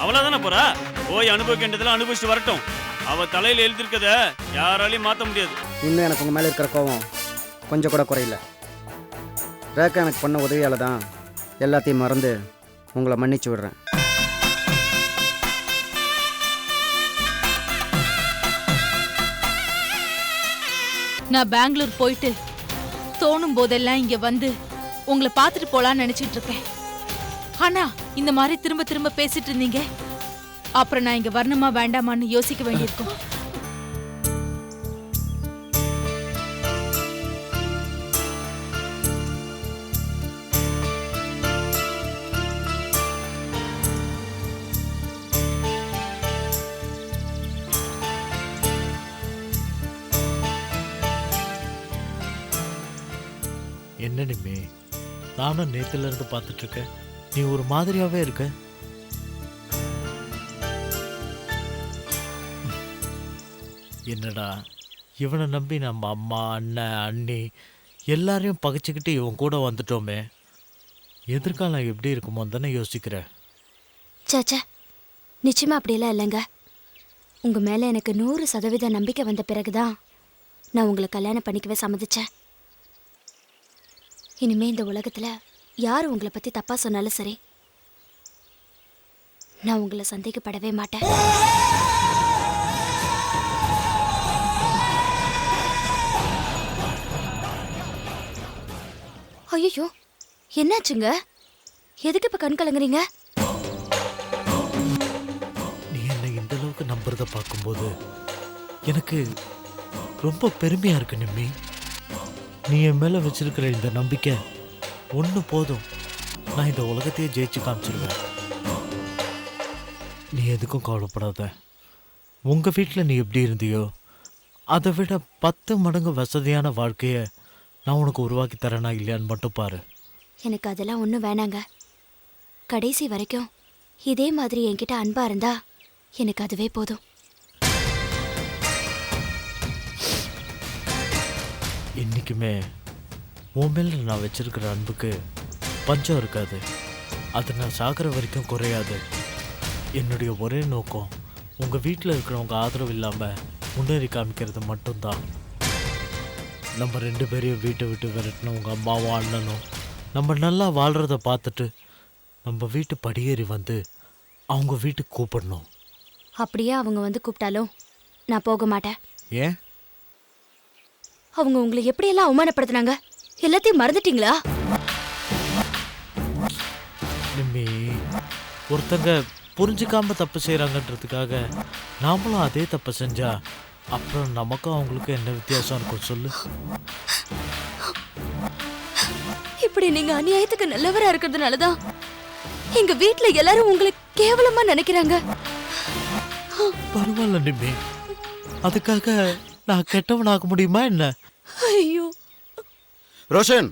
அவளாதானே போறா. போய் அனுபவிக்கின்றதெல்லாம் அனுபவிச்சுட்டு வரட்டும். அவ தலையில எழுதிருக்கத யாராலையும் மாத்த முடியாது. இன்னும் எனக்கு உங்க மேல இருக்கிற கோவம் கொஞ்சம் கூட குறையில. ரேக்கா எனக்கு பண்ண உதவியால தான் எல்லாத்தையும் மறந்து உங்களை மன்னிச்சு விடுறேன். நான் பெங்களூர் போயிட்டு தோணும் போதெல்லாம் இங்க வந்து உங்களை பார்த்துட்டு போலான்னு நினைச்சிட்டு இருக்கேன். ஆனா இந்த மாதிரி திரும்ப திரும்ப பேசிட்டு இருந்தீங்க, அப்புறம் நான் இங்க வரணுமா வேண்டாமான்னு யோசிக்க வேண்டியிருக்கும். என்ன நிம்மி, நானும் நேத்துல இருந்து பார்த்துட்டு இருக்கேன், நீ ஒரு மாதிரியாவே இருக்க. என்னடா இவனை நம்பி நம்ம அம்மா அண்ணன் அண்ணி எல்லாரையும் பகைச்சிக்கிட்டு இவன் கூட வந்துட்டோமே, எதிர்காலம் எப்படி இருக்குமோ தானே யோசிக்கிறேன். சாச்சா, நிச்சயமா அப்படியெல்லாம் இல்லைங்க. உங்க மேல எனக்கு 100% நம்பிக்கை வந்த பிறகுதான் நான் உங்களை கல்யாணம் பண்ணிக்கவே சம்மதிச்சேன். இனிமே இந்த உலகத்துல யார் உங்களை பத்தி தப்பா சொன்னாலும் சரி, நான் உங்களை சந்தேகப்படவே மாட்டேன். ஐயோ, என்னாச்சுங்க? எதுக்கு இப்ப கண் கலங்குறீங்க? நீ என்னை இந்த அளவுக்கு நம்புறத பார்க்கும்போது எனக்கு ரொம்ப பெருமையா இருக்கு நிம்மி. நீ என் மேல வச்சிருக்கிற இந்த நம்பிக்கை ஒன்று போதும், நான் இந்த உலகத்தையே ஜெயிச்சு காமிச்சிருவேன். நீ எதுக்கும் கவலைப்படாத. உங்க வீட்டில் நீ எப்படி இருந்தியோ அதை விட 10 மடங்கு வசதியான வாழ்க்கையை நான் உனக்கு உருவாக்கி தரேனா இல்லையான்னு மட்டும் பாரு. எனக்கு அதெல்லாம் ஒன்றும் வேணாங்க. கடைசி வரைக்கும் இதே மாதிரி என்கிட்ட அன்பா இருந்தா எனக்கு அதுவே போதும். என்றைக்குமே உன் மேல நான் வச்சிருக்கிற அன்புக்கு பஞ்சம் இருக்காது. அது நான் சாகிற வரைக்கும் குறையாது. என்னுடைய ஒரே நோக்கம் உங்கள் வீட்டில் இருக்கிறவங்க ஆதரவு இல்லாமல் முன்னேறி காமிக்கிறது மட்டும்தான். நம்ம 2 பேரையும் வீட்டை விட்டு விரட்டின உங்கள் அம்மாவும் அண்ணனும் நம்ம நல்லா வாழ்கிறத பார்த்துட்டு நம்ம வீட்டு படியேறி வந்து அவங்க வீட்டுக்கு கூப்பிடணும். அப்படியே அவங்க வந்து கூப்பிட்டாலும் நான் போக மாட்டேன். ஏன்? அவங்க உங்களை எப்படியெல்லாம் அவமானப்படுத்தினாங்க, எல்லாத்தையும் மறந்துட்டீங்களா? நிம்மி, ஒருத்தங்க புரிஞ்சுக்காம தப்பு செய்கிறாங்கன்றதுக்காக நாமளும் அதே தப்பை செஞ்சா அப்புறம் நமக்கும் அவங்களுக்கும் என்ன வித்தியாசம் இருக்கும் சொல்லு? இப்படி நீங்க அநியாயத்துக்கு நல்லவரா இருக்கிறதுனாலதான் எங்க வீட்டுல எல்லாரும் உங்களை கேவலமா நினைக்கிறாங்க. பரவாயில்ல நிம்மி, அதுக்காக நான் கெட்டவனாக முடியுமா என்ன? ஐயோ ரோஷன்.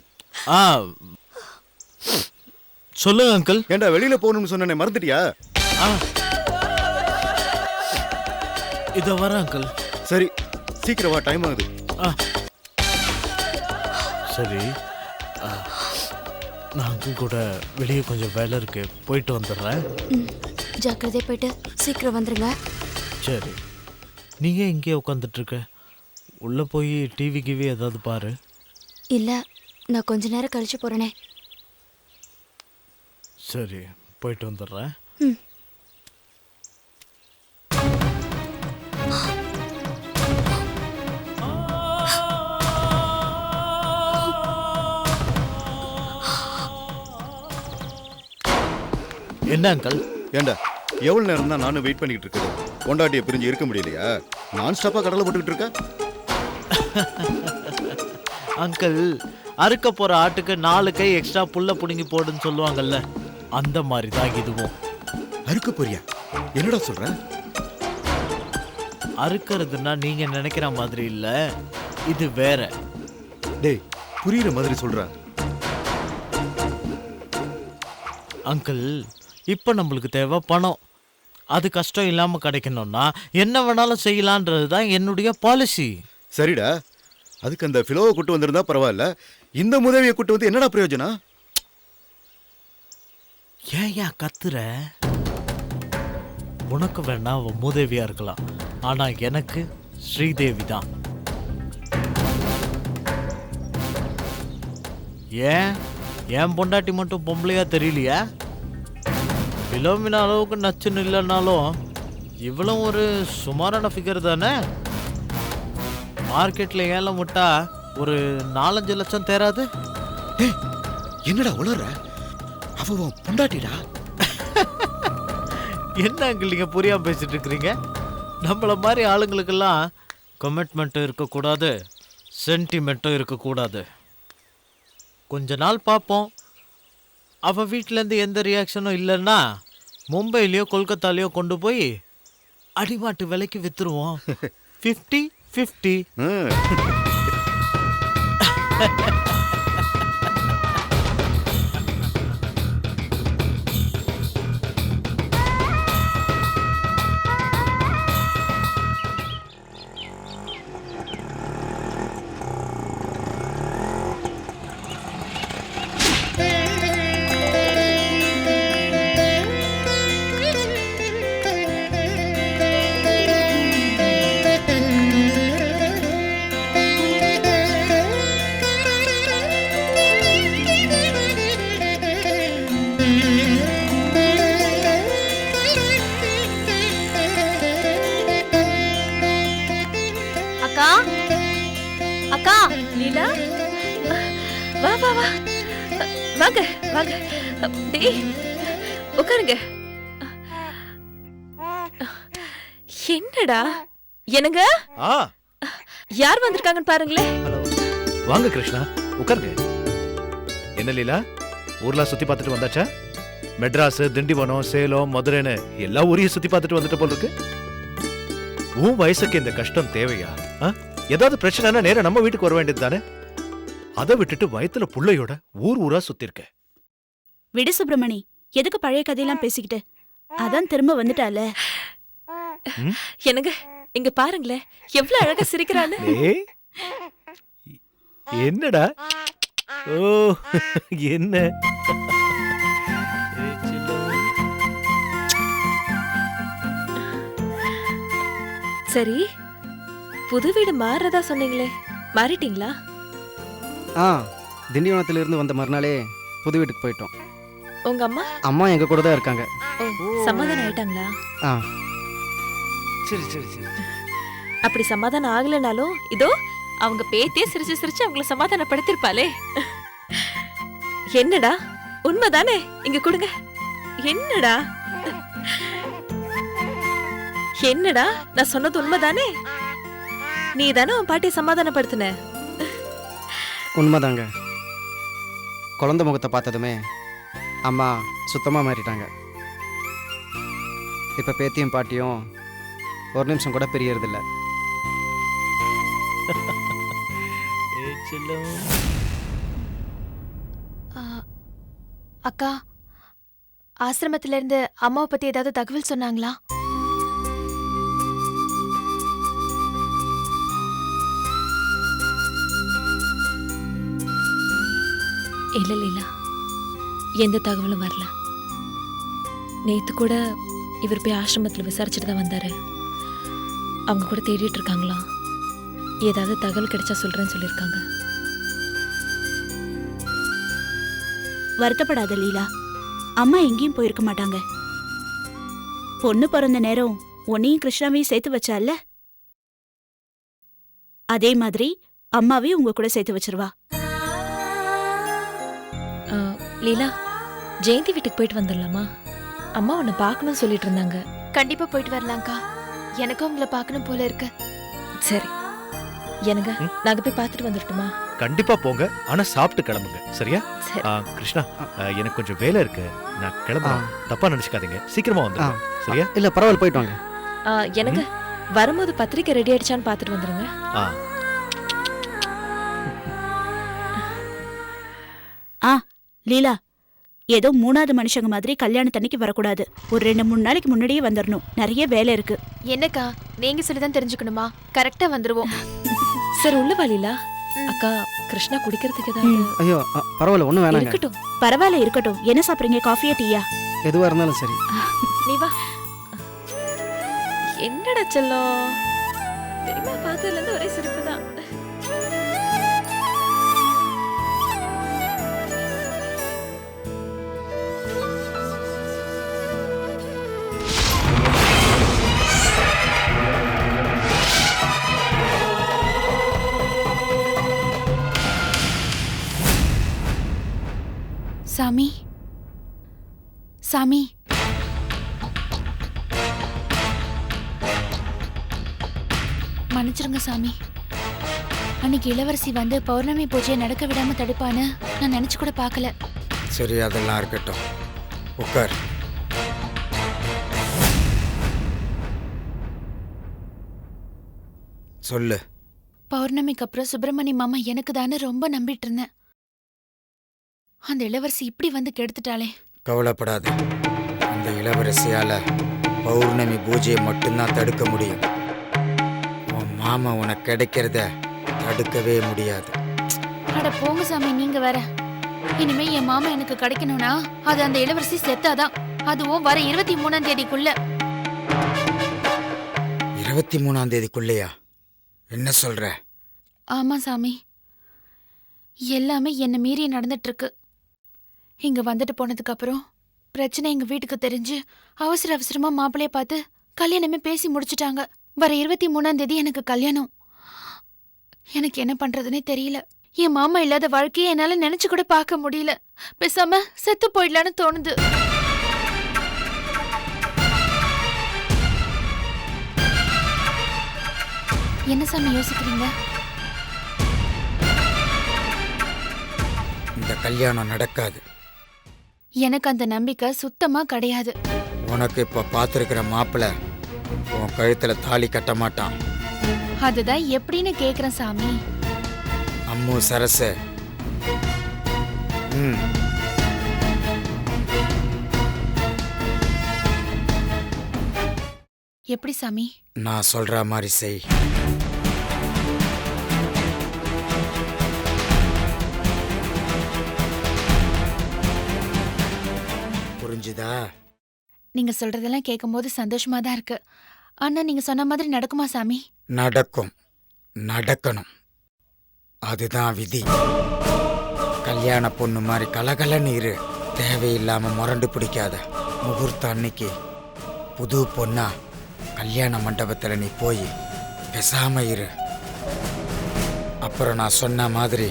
சொல்லுங்க அங்கிள். ஏண்டா வெளியில போகணும்னு சொன்னேன், மறந்துட்டியா? இதோ வர அங்கிள். சரி, சீக்கிரம் வா, டைம் ஆகுது. சரி, நான் அங்கிள் கூட வெளியே கொஞ்சம் வேலை இருக்கு, போயிட்டு வந்துடுறேன். ஜாக்கிரதையா போயிட்டு சீக்கிரம் வந்துருங்க. சரி, நீங்க இங்கே உட்காந்துட்டு இருக்க, உள்ள போய் டிவி கிவி ஏதாவது பாரு. இல்ல, நான் கொஞ்ச நேரம் கழிச்சு போறேனே. சரி, போயிட்டு வந்துடுறேன். என்ன அங்கிள்? ஏண்டா எவ்வளவு நேரம் தான் நானும் வெயிட் பண்ணிட்டு இருக்கேன். கொண்டாட்டியை பிரிஞ்சு இருக்க முடியலையா? நான் ஸ்டாப்பா கடலை போட்டுக்கிட்டு இருக்க. அங்கிள், அறுக்க போற ஆட்டுக்கு 4 கை எக்ஸ்ட்ரா புல்ல புடுங்கி போடுன்னு சொல்லுவாங்கல்ல, அந்த மாதிரி தான் இதுவும். அறுக்க போறியா? என்னடா சொல்ற? அறுக்கிறதுனா நீங்க நினைக்கிற மாதிரி இல்ல, இது வேற. டேய், புரியுற மாதிரி சொல்ற. அங்கிள், இப்ப நம்மளுக்கு தேவை பணம். அது கஷ்டம் இல்லாம கிடைக்கணும்னா என்ன வேணாலும் செய்யலான்றது தான் என்னுடைய பாலிசி. சரிடா, அதுக்கு அந்த ஃபிலோவை கூட்டு வந்திருந்தா பரவாயில்ல, இந்த முதவியை கூட்டு வந்து என்னடா பிரயோஜனம்? ஏன் கத்துற? உனக்கு வேணா அவ மூதேவியா இருக்கலாம், ஆனா எனக்கு ஸ்ரீதேவி தான். ஏன் என் பொண்டாட்டி மட்டும் பொம்பளையா தெரியலையா? பிலோமினா அளவுக்கு நச்சுன்னு இல்லைன்னாலும் இவ்வளவு ஒரு சுமாரான ஃபிகர் தானே. மார்க்கெட்ல ஏலம் விட்டா ஒரு 4-5 லட்சம் தேராது. என்னடா உளற? அவ பொண்டாட்டிடா. என்ன அங்கிள் நீங்க புரியாம பேசிட்டு இருக்கிறீங்க? நம்மள மாதிரி ஆளுங்களுக்கெல்லாம் கமிட்மெண்ட்டும் இருக்கக்கூடாது, சென்டிமெண்ட்டும் இருக்கக்கூடாது. கொஞ்ச நாள் பார்ப்போம். அவ வீட்டிலேருந்து எந்த ரியாக்ஷனும் இல்லைன்னா மும்பையிலையோ கொல்கத்தாலையோ கொண்டு போய் அடிமாட்டு விலைக்கு வித்துருவோம். 50-50. அக்கா அக்கா லீலா, வா வா வா, வாங்க வாங்க. டேய் உட்காருங்க. என்னடா என்னங்க, யார் வந்திருக்காங்கன்னு பாருங்களே. வாங்க கிருஷ்ணா, உட்காருங்க. என்ன லீலா, ஊர்லாம் சுத்தி பார்த்துட்டு வந்தாச்சா? மெட்ராஸ், திண்டிவனம், சேலம், மதுரைன்னு எல்லா ஊரையும் சுத்தி பார்த்துட்டு வந்துட்ட போல இருக்கு. உன் வயசுக்கு இந்த கஷ்டம் தேவையா? ஏதாவது பிரச்சனைனா நேரா நம்ம வீட்டுக்கு வர வேண்டியது தானே? அதை விட்டுட்டு வயத்துல புள்ளையோட ஊர் ஊரா சுத்தி இருக்க. விடு சுப்பிரமணி, எதுக்கு பழைய கதையெல்லாம் பேசிக்கிட்டு? அதான் திரும்ப வந்துட்டால. என்னங்க இங்க பாருங்களேன், எவ்வளவு அழகா சிரிக்கிறான்னு. ஏய், என்னடா? ஓ, என்ன? சரி, புது வீடு மாறுறதா சொன்னீங்களே, மாறிட்டீங்களா? திண்டிவனத்திலிருந்து வந்த மறுநாளே புது வீட்டுக்கு போயிட்டோம். உங்க அம்மா அம்மா எங்க கூட தான் இருக்காங்க. சமாதானம் ஆயிட்டாங்களா? சரி சரி சரி. அப்படி சமாதானம் ஆகலைனாலும் இதோ அவங்க பேத்தியே சிரிச்சு சிரிச்சு அவங்கள சமாதானப்படுத்திருப்பாளே. என்னடா உண்மைதானே? இங்க கொடுங்க. என்னடா என்னடா நான் சொன்னது உண்மைதானே? நீ தானே உன் பாட்டியை சமாதானப்படுத்தின. உண்மைதாங்க. குழந்தை முகத்தை பார்த்ததுமே அம்மா சுத்தமாக மாறிட்டாங்க. இப்போ பேத்தியும் பாட்டியும் ஒரு நிமிஷம் கூட பிரியறதில்ல. அக்கா, ஆசிரமத்துல இருந்து அம்மாவை பத்தி ஏதாவது தகவல் சொன்னாங்களா? இல்ல லீலா, எந்த தகவலும் வரல. நேத்து கூட இவர் போய் ஆசிரமத்தில் விசாரிச்சுட்டு தான் வந்தாரு. அவங்க கூட தேடிட்டு இருக்காங்களாம். ஏதாவது தகவல் கிடைச்சா சொல்றேன்னு சொல்லியிருக்காங்க. வருத்தப்படாத லீலா, அம்மா எங்கேயும் போயிருக்க மாட்டாங்க. பொண்ணு பிறந்த நேரம் உன்னையும் கிருஷ்ணாவையும் சேர்த்து வச்சால, அதே மாதிரி அம்மாவையும் உங்க கூட சேர்த்து வச்சிருவா. லீலா, ஜெயந்தி வீட்டுக்கு போயிட்டு வந்துடலாமா? அம்மா உன்னை பார்க்கணும்னு சொல்லிட்டு இருந்தாங்க. கண்டிப்பா போயிட்டு வரலாம்க்கா. எனக்கும் உங்களை பார்க்கணும் போல இருக்கு. சரி, எனக்கு நாங்க போய் பார்த்துட்டு வந்துட்டுமா? கண்டிப்பா போங்க, ஆனா சாப்பிட்டு கிளம்புங்க, சரியா? சரி. கிருஷ்ணா, எனக்கு கொஞ்சம் வேலை இருக்கு, நான் கிளம்புறேன். தப்பா நினைச்சுக்காதீங்க, சீக்கிரமா வந்துடுங்க, சரியா? இல்லை பரவாயில்ல, போயிட்டு வாங்க. எனக்கு வரும்போது பத்திரிக்கை ரெடி ஆயிடுச்சான்னு பார்த்துட்டு வந்துருங்க. லீலா, ஏதோ மூணாவது மனுஷங்க மாதிரி கல்யாணத்தன்னைக்கு வரக்கூடாது. ஒரு 2-3 நாளைக்கு முன்னாடியே வந்துடணும். நிறைய வேலை இருக்கு. என்னக்கா, நீங்க சொல்லிதான் தெரிஞ்சுக்கணுமா? கரெக்டா வந்துருவோம். சரி, உள்ள வா லீலா. அக்கா, கிருஷ்ணா குடிக்கிறதுக்கு ஏதாவது? ஐயோ பரவாயில்ல, ஒன்றும் வேணாங்க. இருக்கட்டும். பரவாயில்ல, இருக்கட்டும். என்ன சாப்பிடுறீங்க? காஃபியா டீயா? எதுவாக இருந்தாலும் சரி. நீ வா. என்னடா செல்லம், பெரியமா பார்த்ததுல இருந்து ஒரே சிரிப்பு தான். சாமி, சாமி, மன்னிச்சிருங்க சாமி. அன்னைக்கு இளவரசி வந்து பௌர்ணமி பூஜையை நடக்க விடாம தடுப்பான்னு நான் நினைச்சு கூட பார்க்கல. சரி, அதெல்லாம் இருக்கட்டும். உட்கார். சொல்லு. பௌர்ணமிக்கு அப்புறம் சுப்பிரமணிய மாமா எனக்கு தானே ரொம்ப நம்பிட்டு இருந்தேன். அந்த இளவரசி இப்படி வந்து கெடுத்துட்டாளே. கவலைப்படாத. அந்த இளவரசியால பௌர்ணமி பூஜையை மட்டும்தான் தடுக்க முடியும். உன் மாமா உனக்கு கிடைக்கிறத தடுக்கவே முடியாது. அட போங்க சாமி, நீங்க வேற. இனிமே என் மாமா எனக்கு கிடைக்கணும்னா அது அந்த இளவரசி செத்தாதான். அதுவும் வர 23ஆம் தேதிக்குள்ள. 23ஆம் தேதிக்குள்ளையா? என்ன சொல்ற? ஆமா சாமி, எல்லாமே என்ன மீறி நடந்துட்டு இருக்கு. இங்க வந்துட்டு போனதுக்கு அப்புறம் பிரச்சனை எங்க வீட்டுக்கு தெரிஞ்சு அவசர அவசரமா மாப்பிள்ளைய பார்த்து கல்யாணமே பேசி முடிச்சிட்டாங்க. வர 23ஆம் தேதி எனக்கு கல்யாணம். எனக்கு என்ன பண்றதுன்னே தெரியல. என் மாமா இல்லாத வாழ்க்கையை என்னால நினைச்சு கூட பார்க்க முடியல. பேசாம செத்து போயிடலான்னு தோணுது. என்ன சாமி யோசிக்கிறீங்க? இந்த கல்யாணம் நடக்காது. எனக்கு அந்த நம்பிக்கை சுத்தமா கிடையாது. உனக்கு இப்ப பார்த்திருக்கிற மாப்பிள்ளை உன் கழுத்துல தாலி கட்ட மாட்டான். அதுதான் எப்படின்னு கேக்குறேன் சாமி. அம்மு சரசு. எப்படி சாமி? நான் சொல்ற மாதிரி செய். புரிஞ்சுதா? நீங்க சொல்றதெல்லாம் கேட்கும்போது சந்தோஷமா தான் இருக்கு. ஆனா நீங்க சொன்ன மாதிரி நடக்குமா சாமி? நடக்கும், நடக்கணும். அதுதான் விதி. கல்யாண பொண்ணு மாதிரி கலகலன்னு இரு. தேவையில்லாம முரண்டு பிடிக்காத. முகூர்த்த அன்னைக்கு புது பொண்ணா கல்யாண மண்டபத்துல நீ போய் பேசாம இரு. அப்புறம் நான் சொன்ன மாதிரி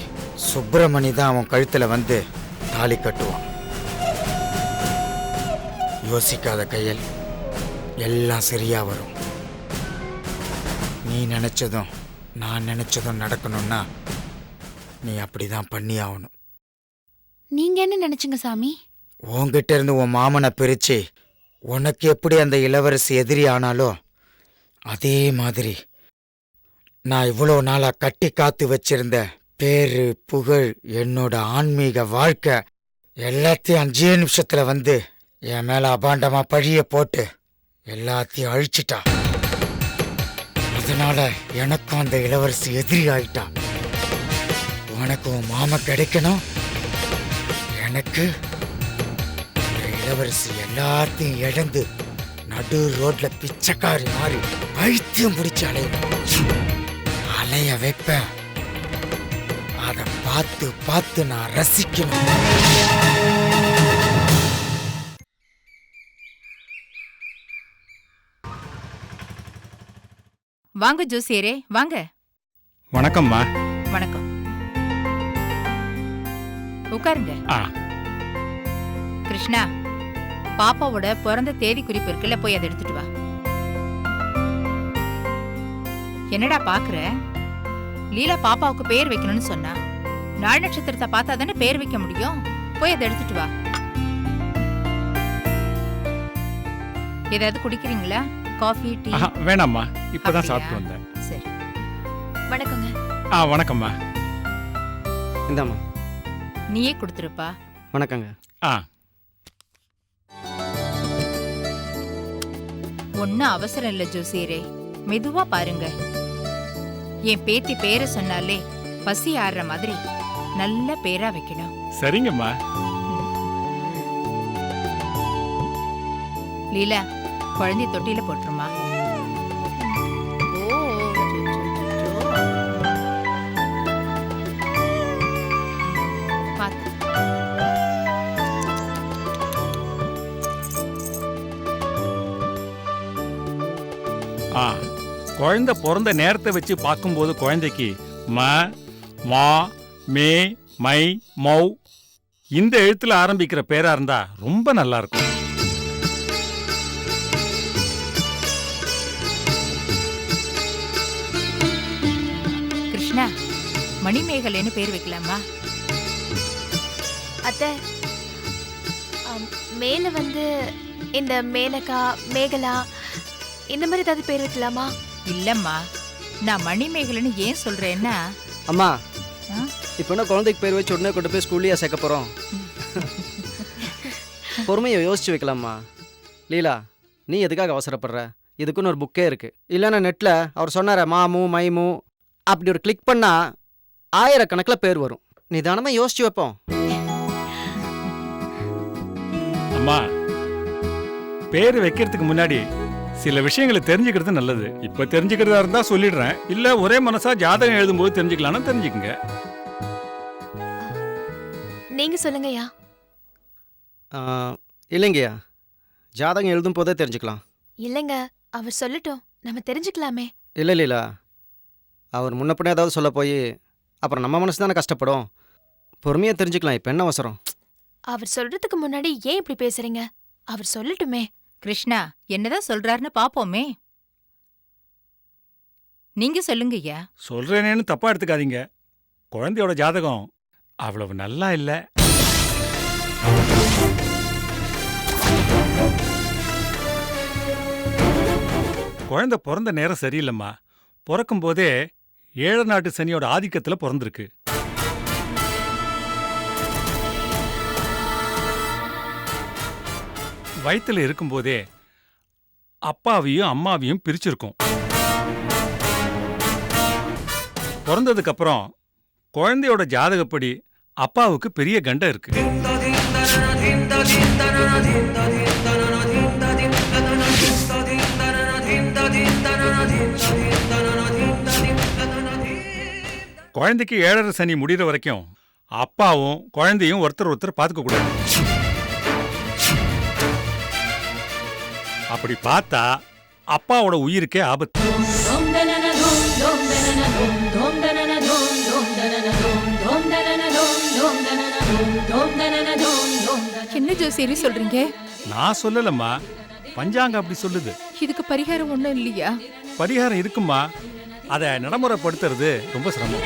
சுப்பிரமணி தான் அவன் கழுத்துல வந்து தாலி கட்டுவான். யோசிக்காத கையல், எல்லாம் சரியா வரும். நீ நினைச்சதும் நான் நினைச்சதும் நடக்கணும்னா நீ அப்படிதான் பண்ணி ஆகணும். நீங்க என்ன நினைச்சுங்க சாமி? உன்கிட்ட இருந்து உன் மாமனை பிரிச்சு உனக்கு எப்படி அந்த இளவரசி எதிரி ஆனாலோ அதே மாதிரி நான் இவ்வளோ நாளா கட்டி காத்து வச்சிருந்த பேரு புகழ் என்னோட ஆன்மீக வாழ்க்கை எல்லாத்தையும் 5 நிமிஷத்துல வந்து என் மேல அபாண்டமா பழிய போட்டு எல்லாத்தையும் அழிச்சிட்டா. அதனால எனக்கும் அந்த இளவரசி எதிரி ஆயிட்டா. உனக்கு உன் மாமா கிடைக்கணும், எனக்கு இந்த இளவரசி எல்லாத்தையும் இழந்து நடு ரோட்ல பிச்சைக்காரி மாறி பைத்தியம் பிடிச்சு அலைய வைப்பேன். அதை பார்த்து பார்த்து நான் ரசிக்கணும். வாங்க ஜோசியரே, வாங்க. வணக்கம்மா. வணக்கம். உட்காருங்க. கிருஷ்ணா, பாப்பாவோட பிறந்த தேதி குறிப்பு இருக்குல்ல, போய் அதை எடுத்துட்டு வா. என்னடா பாக்குற? லீலா பாப்பாவுக்கு பேர் வைக்கணும்னு சொன்னா. நாள் நட்சத்திரத்தை பார்த்தா தானே பேர் வைக்க முடியும். போய் அதை எடுத்துட்டு வா. ஏதாவது குடிக்கிறீங்களா? Coffee, tea? வேணாம்மா, இப்பதான் சாப்பிட்டு வந்தேன். சரி. வணக்கங்க. வணக்கம்மா. இந்தாம்மா. நீயே கொடுத்துருப்பா. வணக்கங்க. ஒன்னும் அவசரம் இல்ல ஜோசியரே, மெதுவா பாருங்க. என் பேத்தி பேரை சொன்னாலே பசி ஆடுற மாதிரி நல்ல பேரா வைக்கணும். சரிங்கம்மா. லீலா, குழந்தை தொட்டில போட்டுருமா. ஆ குழந்தை பிறந்த நேரத்தை வச்சு பார்க்கும்போது குழந்தைக்கு ம மா மே மை மௌ இந்த எழுத்துல ஆரம்பிக்கிற பேரா இருந்தா ரொம்ப நல்லா இருக்கும். கிருஷ்ணா, மணிமேகலைன்னு பேர் வைக்கலாமா? அத்தை, மேல வந்து இந்த மேனகா, மேகலா இந்த மாதிரி ஏதாவது பேர் வைக்கலாமா? இல்லம்மா, நான் மணிமேகலைன்னு ஏன் சொல்றேன்னா, அம்மா ஆ? இப்போ என்ன குழந்தைக்கு பேர் வச்சு உடனே கொண்டு போய் ஸ்கூல்லையா சேர்க்க போகிறோம்? பொறுமையை யோசிச்சு வைக்கலாம்மா. லீலா, நீ எதுக்காக அவசரப்படுற? இதுக்குன்னு ஒரு புக்கே இருக்கு. இல்லைன்னா நெட்டில் அவர் சொன்னார மாமு மைமு அப்படி ஒரு கிளிக் பண்ணா ஆயிரக்கணக்கில் பேர் வரும். நிதானமாக யோசிச்சு வைப்போம். அம்மா, பேர் வைக்கிறதுக்கு முன்னாடி சில விஷயங்களை தெரிஞ்சுக்கிறது நல்லது. இப்ப தெரிஞ்சுக்கிறதா இருந்தா சொல்லிடுறேன், இல்ல ஒரே மனசா ஜாதகம் எழுதும்போது தெரிஞ்சுக்கலாம்னு தெரிஞ்சுக்குங்க. நீங்க சொல்லுங்கய்யா. இல்லைங்கய்யா, ஜாதகம் எழுதும் போதே தெரிஞ்சுக்கலாம். இல்லைங்க, அவர் சொல்லட்டும், நம்ம தெரிஞ்சுக்கலாமே. இல்லை லீலா, அவர் முன்னப்படி ஏதாவது சொல்ல போய் அப்புறம் நம்ம மனசு தானே கஷ்டப்படும். பொறுமையாக தெரிஞ்சுக்கலாம். இப்போ என்ன அவசரம்? அவர் சொல்றதுக்கு முன்னாடி ஏன் இப்படி பேசுறீங்க? அவர் சொல்லட்டுமே. கிருஷ்ணா என்னதான் சொல்றாருன்னு பாப்போமே. நீங்க சொல்லுங்க ஐயா. சொல்றேனேன்னு தப்பா எடுத்துக்காதீங்க. குழந்தையோட ஜாதகம் அவ்வளவு நல்லா இல்ல. குழந்தை பிறந்த நேரம் சரியில்லைம்மா. பிறக்கும் போதே 7 நாட்டு சனியோட ஆதிக்கத்துல பிறந்திருக்கு. வயித்துல இருக்கும்போதே அப்பாவையும் அம்மாவையும் பிரிச்சிருக்கும். பிறந்ததுக்கு அப்புறம் குழந்தையோட ஜாதகப்படி அப்பாவுக்கு பெரிய கண்டம் இருக்கு. குழந்தைக்கு 7.5 சனி முடிகிற வரைக்கும் அப்பாவும் குழந்தையும் ஒருத்தர் பார்த்துக்க கூடாது. அப்படி பார்த்தா அப்பாவோட உயிருக்கே ஆபத்து. என்ன ஜோசியரி சொல்றீங்க? நான் சொல்லலம்மா, பஞ்சாங்கம் அப்படி சொல்லுது. இதுக்கு பரிகாரம் ஒண்ணும் இல்லையா? பரிகாரம் இருக்குமா, அதை நடைமுறைப்படுத்துறது ரொம்ப சிரமம்.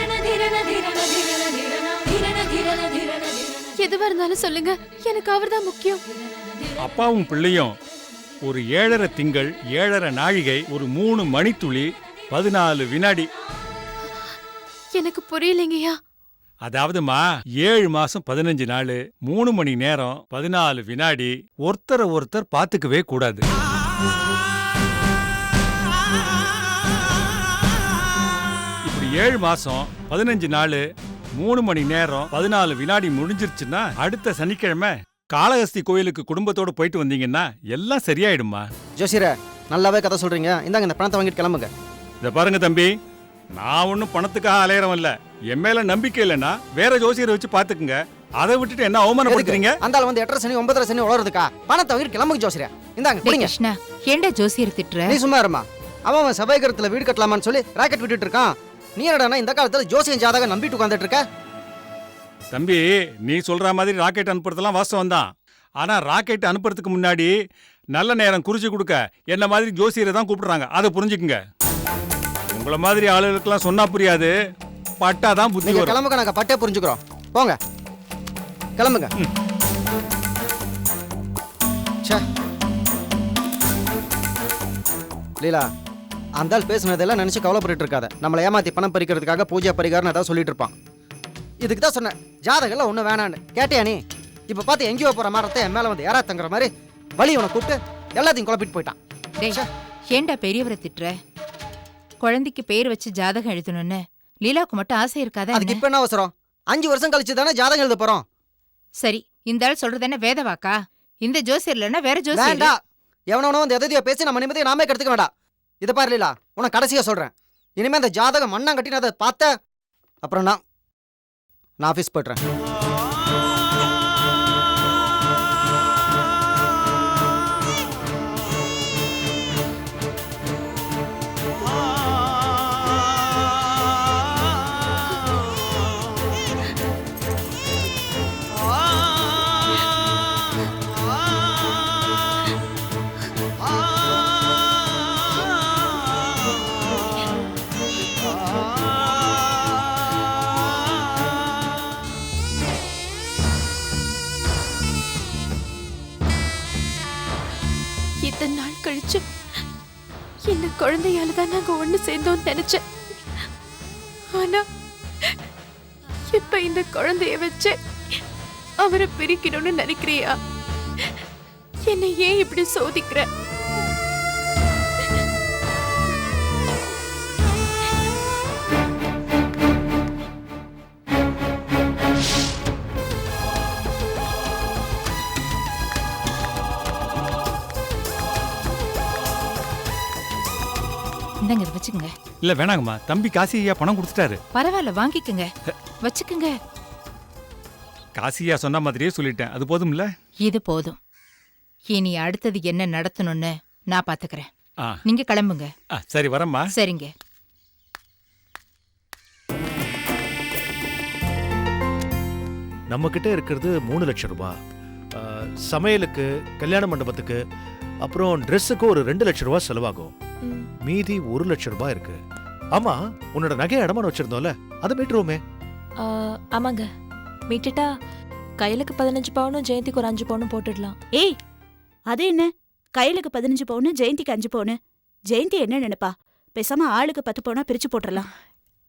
எதுவா இருந்தாலும் சொல்லுங்க, எனக்கு அவர்தான் முக்கியம். அப்பாவும் பிள்ளையும் ஒரு 7.5 திங்கள் 7.5 நாழிகை ஒரு 3 மணித்துளி 14 வினாடி. எனக்கு புரியலைங்கய்யா. அதாவதுமா 7 மாசம் 15 நாள் 3 மணி நேரம் 14 வினாடி ஒருத்தரை ஒருத்தர் பார்த்துக்கவே கூடாது. இப்படி 7 மாசம் 15 நாள் 3 மணி நேரம் 14 வினாடி முடிஞ்சிருச்சுன்னா அடுத்த சனிக்கிழமை காளஹஸ்தி கோயிலுக்கு குடும்பத்தோட போயிட்டு வந்தீங்கன்னா எல்லாம் சரியாயிடுமா. ஜோசியரே, நல்லாவே கதை சொல்றீங்க. இந்தாங்க இந்த பணத்தை வாங்கிட்டு கிளம்புங்க. இத பாருங்க தம்பி, நான் ஒன்னும் பணத்துக்காக அலையறவன் இல்ல. என் மேல நம்பிக்கை இல்லைன்னா வேற ஜோசியரை வச்சு பாத்துக்குங்க. அதை விட்டுட்டு என்ன அவமானப்படுத்துறீங்க? அந்த ஆள் வந்து 8.5 சனி 9.5 சனி உளறதுக்கா? பணத்தை வாங்கிட்டு கிளம்புங்க ஜோசியரே. இந்தாங்க பிடிங்க. கிருஷ்ணா, ஏண்டா ஜோசியர் திட்டுற? நீ சும்மா இருமா. அவன் சபைகரத்துல வீடு கட்டலாமான்னு சொல்லி ராக்கெட் விட்டுட்டு இருக்கான். நீ என்னடா இந்த காலத்துல ஜோசியன் ஜாதகம் நம்பிட்டு உட்காந்துட்டு இருக்க? தம்பி, நீ சொல்ற மாதிரி ராக்கெட் அனுப்புறதெல்லாம் வாஸ்தவம் தான். ஆனா ராக்கெட் அனுப்புறதுக்கு முன்னாடி நல்ல நேரம் குறிச்சு கொடுக்க என்ன மாதிரி ஜோசியரை தான் கூப்பிடுறாங்க. அதை புரிஞ்சுக்குங்க. உங்களை மாதிரி ஆளுகளுக்கெல்லாம் சொன்னா புரியாது, பட்டாதான் புத்தி வரும். கிளம்புங்க, நாங்க பட்டே புரிஞ்சுக்கிறோம். போங்க கிளம்புங்க. லீலா, அந்த ஆள் பேசுனதெல்லாம் நினைச்சு கவலைப்பட்டு இருக்காத. நம்மளை ஏமாத்தி பணம் பறிக்கிறதுக்காக பூஜை பரிகாரம் ஏதாவது சொல்லிட்டு இருப்பான். இதுக்கு தான் சொன்னேன், ஜாதகம்லாம் ஒன்றும் வேணான்னு. கேட்டியா நீ? இப்போ பார்த்து எங்கேயோ போகிற மரத்தை என் மேலே வந்து யாரா தங்குற மாதிரி வழி உன கூப்பிட்டு எல்லாத்தையும் குழப்பிட்டு போயிட்டான். ஏண்டா பெரியவரை திட்டுற? குழந்தைக்கு பேர் வச்சு ஜாதகம் எழுதணும்னு லீலாவுக்கு மட்டும் ஆசை இருக்காதா? அதுக்கு இப்போ என்ன அவசரம்? 5 வருஷம் கழிச்சு தானே ஜாதகம் எழுத போறோம். சரி, இந்த ஆள் சொல்றது என்ன வேத வாக்கா? இந்த ஜோசியர் இல்லைன்னா வேற ஜோசியர். வேண்டா, எவனோ வந்து எதையோ பேசி நம்ம நிம்மதியை நாமே கெடுத்துக்க வேண்டாம். இதை பாரு லீலா, உனக்கு கடைசியா சொல்றேன், இனிமே அந்த ஜாதகம் மண்ணா கட்டின அதை பார்த்த அப்புறம் நான் ஆஃபீஸ் போய்ட்றேன். இந்த குழந்தையால தான் நாங்க ஒண்ணு சேர்ந்தோம்னு நினைச்சேன். ஆனா இப்ப இந்த குழந்தைய வச்சு அவரை பிரிக்கணும்னு நினைக்கிறியா? என்னை ஏன் இப்படி சோதிக்கிற? இந்தங்க இதை வச்சுக்கோங்க. இல்ல வேணாங்கம்மா, தம்பி காசி ஐயா பணம் கொடுத்துட்டாரு. பரவாயில்ல, வாங்கிக்கங்க, வச்சுக்கோங்க. காசி ஐயா சொன்ன மாதிரியே சொல்லிட்டேன், அது போதும்ல? இது போதும். இனி அடுத்தது என்ன நடத்தணும்னு நான் பாத்துக்கிறேன். ஆ. நீங்க கிளம்புங்க. சரி வரம்மா. சரிங்க. நம்ம கிட்ட இருக்கிறது 3 லட்சம் ரூபாய். சமையலுக்கு, கல்யாண மண்டபத்துக்கு, அப்புறம் ட்ரெஸ்ஸுக்கு ஒரு 2 லட்சம் ரூபாய் செலவாகும். மீதி 1 லட்சம் ரூபாய் இருக்கு. ஆமா, உன்னோட நகையை அடமானம் வச்சிருந்தோம்ல, அதை மீட்டுருவோமே. ஆமாங்க, மீட்டுட்டா கையிலுக்கு 15 பவுனும் ஜெயந்திக்கு ஒரு 5 பவுனும் போட்டுடலாம். ஏய், அது என்ன? கையிலுக்கு 15 பவுனு, ஜெயந்திக்கு 5 பவுனு. ஜெயந்தி என்ன நினைப்பா? பேசாம ஆளுக்கு 10 பவுனா பிரிச்சு போட்டுடலாம்.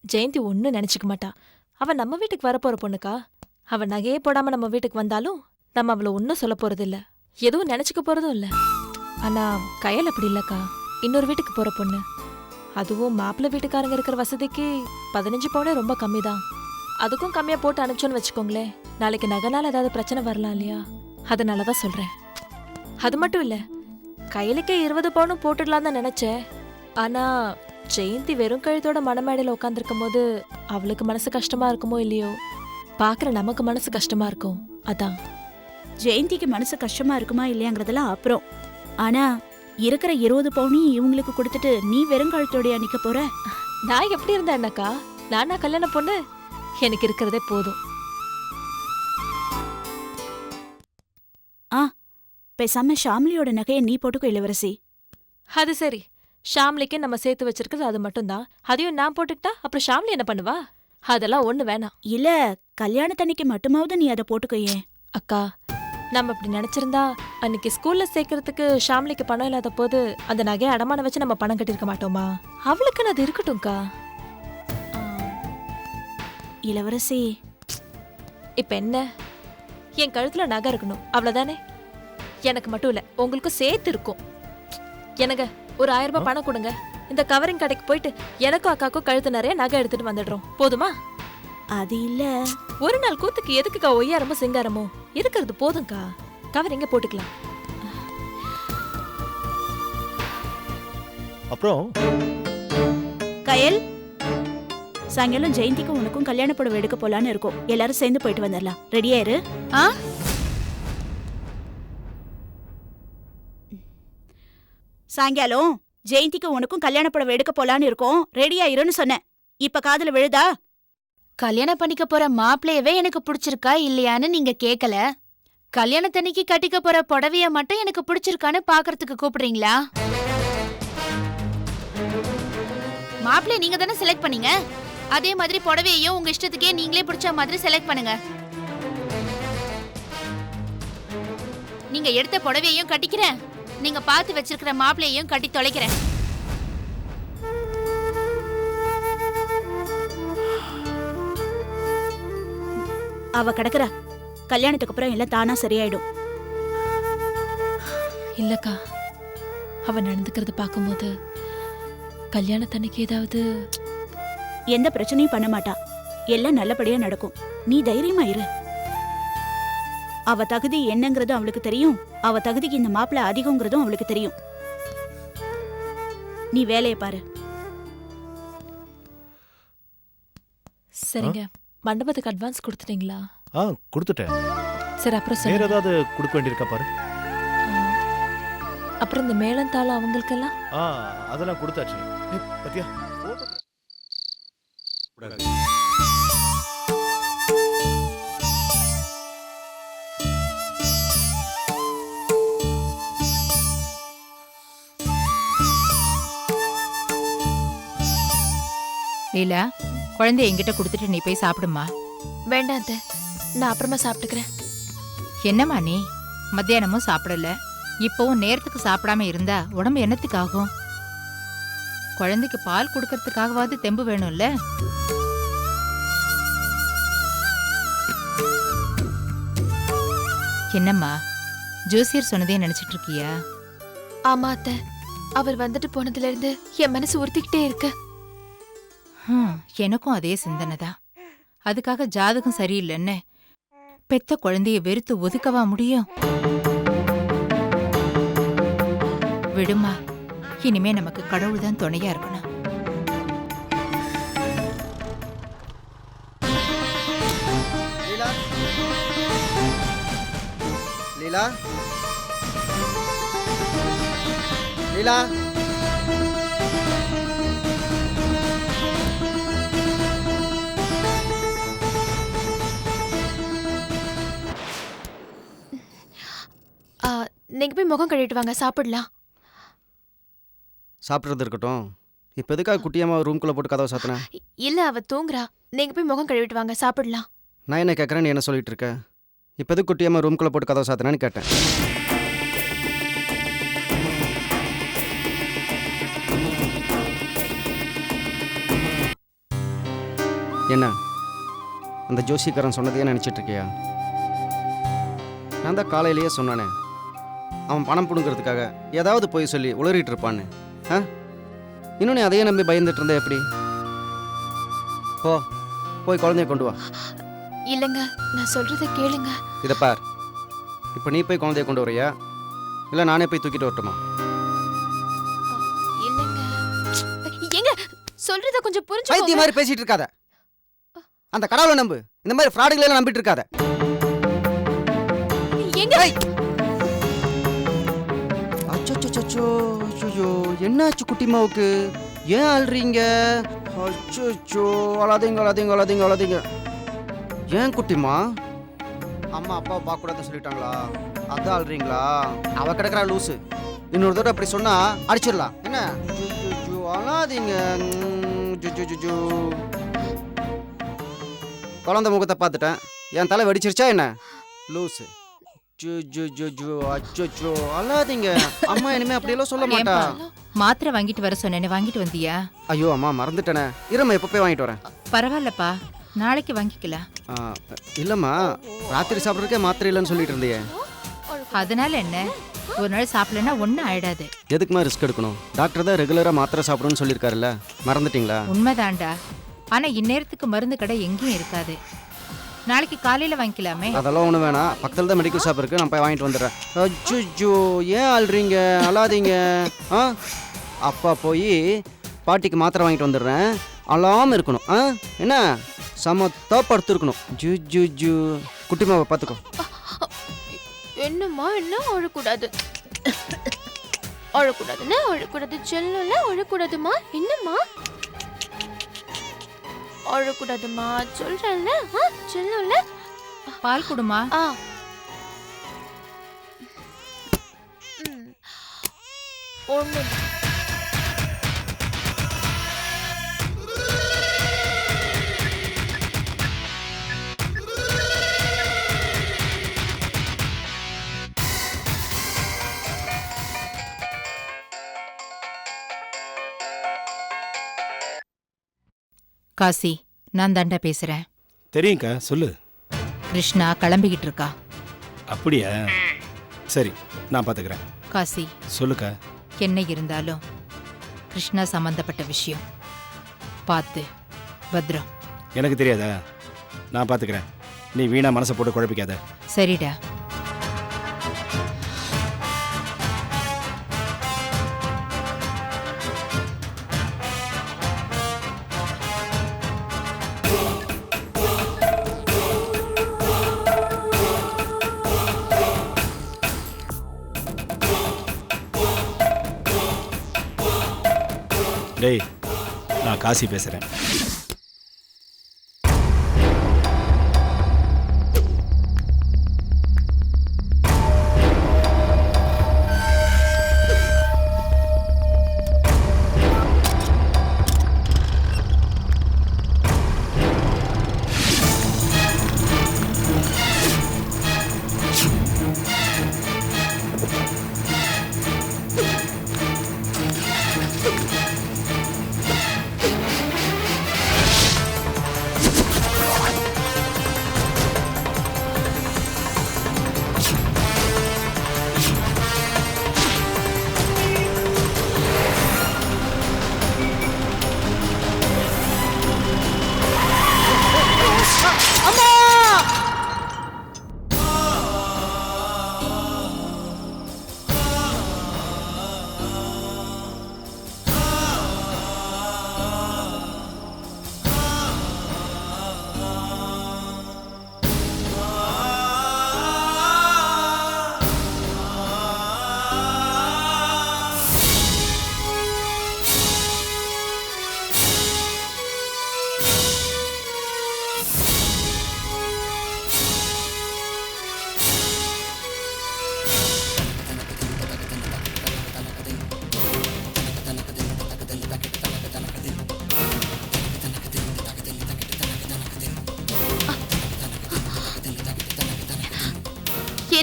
ஜெயந்தி ஒன்னும் நினைச்சுக்க மாட்டா. அவ நம்ம வீட்டுக்கு வரப்போற பொண்ணுக்கா. அவ நகையே போடாம நம்ம வீட்டுக்கு வந்தாலும் நம்ம அவளை ஒன்னும் சொல்ல போறது இல்ல, எதுவும் நினைச்சுக்க போறதும் இல்ல. ஆனா கையில் அப்படி இல்லக்கா, இன்னொரு வீட்டுக்கு போற பொண்ணு, அதுவும் மாப்பிள்ளை வீட்டுக்காரங்க இருக்கிற வசதிக்கு 15 பவுனே ரொம்ப கம்மி தான். அதுக்கும் கம்மியா போட்டு அனுப்பிச்சோன்னு வச்சுக்கோங்களேன், நாளைக்கு நகைனால ஏதாவது பிரச்சனை வரலாம் இல்லையா? அதனாலதான் சொல்றேன். அது மட்டும் இல்ல, கையிலுக்கே 20 பவுனும் போட்டுடலாம் தான் நினைச்சேன். ஆனா ஜெயந்தி வெறும் கழுத்தோட மணமேடையில உட்காந்துருக்கும் போது அவளுக்கு மனசு கஷ்டமா இருக்குமோ இல்லையோ, பாக்குற நமக்கு மனசு கஷ்டமா இருக்கும். அதான். ஜெயந்திக்கு மனசு கஷ்டமா இருக்குமா இல்லையாங்கிறதெல்லாம் அப்புறம். ஆனா இருக்கிற 20 பவுனையும் இவங்களுக்கு கொடுத்துட்டு நீ வெறும் கழுத்தோடையா நிக்க போற? நான் எப்படி இருந்தேன் அண்ணாக்கா? நானா கல்யாணம் பொண்ணு? எனக்கு இருக்கிறதே போதும். பேசாம ஷாம்லியோட நகையை நீ போட்டுக்கோ இளவரசி. அது சரி, ஷாம்லிக்கு நம்ம சேர்த்து வச்சிருக்கிறது அது மட்டும்தான். அதையும் நான் போட்டுக்கிட்டா அப்புறம் ஷாம்லி என்ன பண்ணுவா? அதெல்லாம் ஒண்ணு வேணாம். இல்ல, கல்யாணத்தன்னைக்கு மட்டுமாவது நீ அதை போட்டுக்கோயே. அக்கா, நம்ம இப்படி நினைச்சிருந்தா அன்னைக்கு ஸ்கூல்ல சேர்க்கறதுக்கு ஷாம்லிக்கு பணம் இல்லாத போது அந்த நகையை அடமானம் வச்சு நம்ம பணம் கட்டிருக்க மாட்டோமா? அவளுக்குன்னு அது இருக்கட்டும்க்கா. இளவரசி, இப்ப என்ன, என் கழுத்துல நகை இருக்கணும் அவ்வளவுதானே? எனக்கு மட்டும் இல்ல, உங்களுக்கும் சேர்த்து இருக்கும். எனக்கு ஒரு 1000 ரூபாய் பணம் கொடுங்க, இந்த கவரிங் கடைக்கு போயிட்டு எனக்கும் அக்காக்கும் கழுத்து நிறைய நகை எடுத்துட்டு வந்துடுறோம், போதுமா? அது இல்ல, ஒரு நாள் கூத்துக்கு எதுக்குக்கா ஒய்யாரமோ சிங்காரமோ? இருக்கிறது போதும்க்கா, கவரிங்க போட்டுக்கலாம். அப்புறம் கயல், சாயங்காலம் ஜெயந்திக்கும் உனக்கும் கல்யாண புடவை எடுக்க போலான்னு இருக்கோம். எல்லாரும் சேர்ந்து போயிட்டு வந்துடலாம். ரெடியா இரு. சாயங்காலம் ஜெயந்திக்கு உனக்கும் கல்யாண புடவை எடுக்க போலான்னு இருக்கோம். ரெடியா இருன்னு சொன்னேன். இப்ப காதுல விழுதா? கல்யாணம் பண்ணிக்க போற மாப்பிள்ளையவே எனக்கு பிடிச்சிருக்கா இல்லையான்னு நீங்க கேக்கல. கல்யாணத்தன்னைக்கு கட்டிக்க போற புடவைய மட்டும் எனக்கு பிடிச்சிருக்கான்னு பாக்குறதுக்கு கூப்பிடுறீங்களா? மாப்பிள்ளைய நீங்க தானே செலக்ட் பண்ணீங்க, அதே மாதிரி புடவையையும் உங்க இஷ்டத்துக்கே நீங்களே பிடிச்ச மாதிரி செலக்ட் பண்ணுங்க. நீங்க எடுத்த புடவையையும் கட்டிக்கிறேன், நீங்க பார்த்து வச்சிருக்கிற மாப்பிள்ளையையும் கட்டி தொலைக்கிறேன். அவ கிடக்குறா, கல்யாணத்துக்கு அப்புறம் எல்லாம் தானா சரியாயிடும். இல்லக்கா, அவ நடந்துக்கிறத பார்க்கும்போது கல்யாணத்தன்னைக்கு ஏதாவது எந்த பிரச்சனையும் பண்ண மாட்டா. எல்லாம் நல்லபடியா நடக்கும். நீ தைரியமா இரு. அவ தகுதி என்னங்கிறதும் அவளுக்கு தெரியும், அவ தகுதிக்கு இந்த மாப்பிள்ளை அதிகங்கிறதும் அவளுக்கு தெரியும். நீ வேலையை பாரு. சரிங்க, மண்டபத்துக்கு அட்வான்ஸ் கொடுத்துட்டீங்களா? கொடுத்துட்டேன். சரி, அப்புறம் வேற சொல்லுங்க. ஏதாவது கொடுக்க வேண்டியிருக்கா பாரு. அப்புறம் இந்த மேளந்தாளம் அவங்களுக்கெல்லாம் அதெல்லாம் கொடுத்தாச்சு. பத்தியா லீலா, குழந்தைய என்கிட்ட கொடுத்துட்டு நீ போய் சாப்பிடுமா. வேண்டாம் அத்தை, நான் அப்புறமா சாப்பிட்டுக்கிறேன். என்னம்மா நீ மத்தியானமும் சாப்பிடல, இப்பவும் நேரத்துக்கு சாப்பிடாம இருந்தா உடம்பு என்னத்துக்கு ஆகும்? குழந்தைக்கு பால் கொடுக்கறதுக்காகவாவது தெம்பு வேணும்ல. என்னம்மா ஜோசியர் சொன்னதே நினைச்சிட்டு இருக்கியா? ஆமா அத்தை, அவர் வந்துட்டு போனதுல இருந்து என் மனசு உறுத்திக்கிட்டே இருக்கு. எனக்கும் அதே சிந்தனை தான். அதுக்காக ஜாதகம் சரியில்லைன்னு பெத்த குழந்தைய வெறுத்து ஒதுக்கவா முடியும்? விடுமா, இனிமே நமக்கு கடவுள் தான் துணையா இருக்கணும். லீலா, லீலா, நீங்க போய் முகம் கழுவிட்டு வாங்க, சாப்பிடலாம். சாப்பிட்றது இருக்கட்டும். இப்போ எதுக்காக குட்டியம்மா ரூம்குள்ளே போட்டு கதவை சாத்தினேன்? இல்ல, அவ தூங்குறா. நீங்க போய் முகம் கழுவிட்டு வாங்க, சாப்பிடலாம். நான் என்ன கேட்குறேன், நீ என்ன சொல்லிட்டு இருக்க? இப்போ எதுக்கு குட்டியம்மா ரூம்குள்ளே போட்டு கதவை சாத்தினான்னு கேட்டேன். என்ன அந்த ஜோசிக்காரன் சொன்னதையே நினச்சிட்டு இருக்கியா? நான் தான் காலையிலேயே சொன்னானே, அவன் பணம் பிடுங்கிறதுக்காக ஏதாவது போய் சொல்லி உளறிட்டு இருப்பான்னு. இன்னும் நீ அதையே நம்பி பயந்துட்டு இருந்த எப்படி? போய் குழந்தைய கொண்டு வா. இல்லைங்க, நான் சொல்றத கேளுங்க. இதை பார், இப்போ நீ போய் குழந்தைய கொண்டு வரையா இல்லை நானே போய் தூக்கிட்டு வரட்டுமா? இல்லைங்க, எங்க சொல்றத கொஞ்சம் புரிஞ்சு. பைத்திய மாதிரி பேசிட்டு இருக்காத. அந்த கடவுளை நம்பு. இந்த மாதிரி ஃப்ராடுகளை எல்லாம் நம்பிட்டு இருக்காத. எங்க அச்சோ, என்னாச்சு குட்டிமாவுக்கு? ஏன் அழுறீங்க? அச்சோ, அழாதீங்க. ஏன் குட்டிமா? அம்மா அப்பாவை பார்க்கக்கூடாதுன்னு சொல்லிட்டாங்களா? அதான் அழுறீங்களா? அவ கிடக்குறா லூசு. இன்னொரு தடவை அப்படி சொன்னா அடிச்சிடலாம். என்ன அழாதீங்க. குழந்தை முகத்தை பார்த்துட்டேன், என் தலை வெடிச்சிருச்சா என்ன? லூசு. அச்சோ, அழாதீங்க. அம்மா இனிமே அப்படியெல்லாம் சொல்ல மாட்டா. மாத்திரை வாங்கிட்டு வர சொன்னேன்னு வாங்கிட்டு வந்தியா? ஐயோ அம்மா, மறந்துட்டேனே. இருமா, எப்போ போய் வாங்கிட்டு வரேன். பரவாயில்லப்பா, நாளைக்கு வாங்கிக்கலாம். இல்லம்மா, ராத்திரி சாப்பிட்றதுக்கே மாத்திரை இல்லைன்னு சொல்லிட்டு இருந்தியே. அதனால என்ன, ஒரு நாள் சாப்பிடலன்னா ஒன்றும் ஆயிடாது. எதுக்குமா ரிஸ்க் எடுக்கணும்? டாக்டர் தான் ரெகுலராக மாத்திரை சாப்பிடணும்னு சொல்லியிருக்காருல்ல, மறந்துட்டீங்களா? உண்மைதான்டா, ஆனா இந்நேரத்துக்கு மருந்து கடை எங்கேயும் இருக்காது. நாளைக்கு காலையில வாங்கிக்கலாமே. அதெல்லாம் ஒன்றும் வேணாம், பக்கத்தில் தான் மெடிக்கல் ஷாப் இருக்கு, நான் போய் வாங்கிட்டு வந்துடுறேன். அச்சோ, ஏன் அழுறீங்க? அழாதீங்க. அப்பா போய் பாட்டிக்கு மாத்திரை வாங்கிட்டு வந்துடுறேன். அழாமல் இருக்கணும். என்ன சமத்தா படுத்துருக்கணும். ஜூ குட்டிமாவை பார்த்துக்கோ. என்னம்மா, என்ன அழக்கூடாது? அழக்கூடாது செல்லும்ல, அழக்கூடாதுமா. என்னம்மா அழக்கூடாதுமா சொல்றேன்ல. செல்லும்ல, பால் குடுமா. ஒண்ணு காசி, நான் தாண்டா பேசுறேன். தெரியும்க்கா, சொல்லு. கிருஷ்ணா கிளம்பிக்கிட்டு இருக்கா. அப்படியா? சரி, நான் பார்த்துக்கிறேன். காசி, சொல்லுக்கா. என்ன இருந்தாலும் கிருஷ்ணா சம்பந்தப்பட்ட விஷயம் பார்த்து பத்ரம். எனக்கு தெரியாதா? நான் பார்த்துக்கிறேன். நீ வீணா மனசை போட்டு குழப்பிக்காத. சரிடா. டேய், நான் காசி பேசுகிறேன்.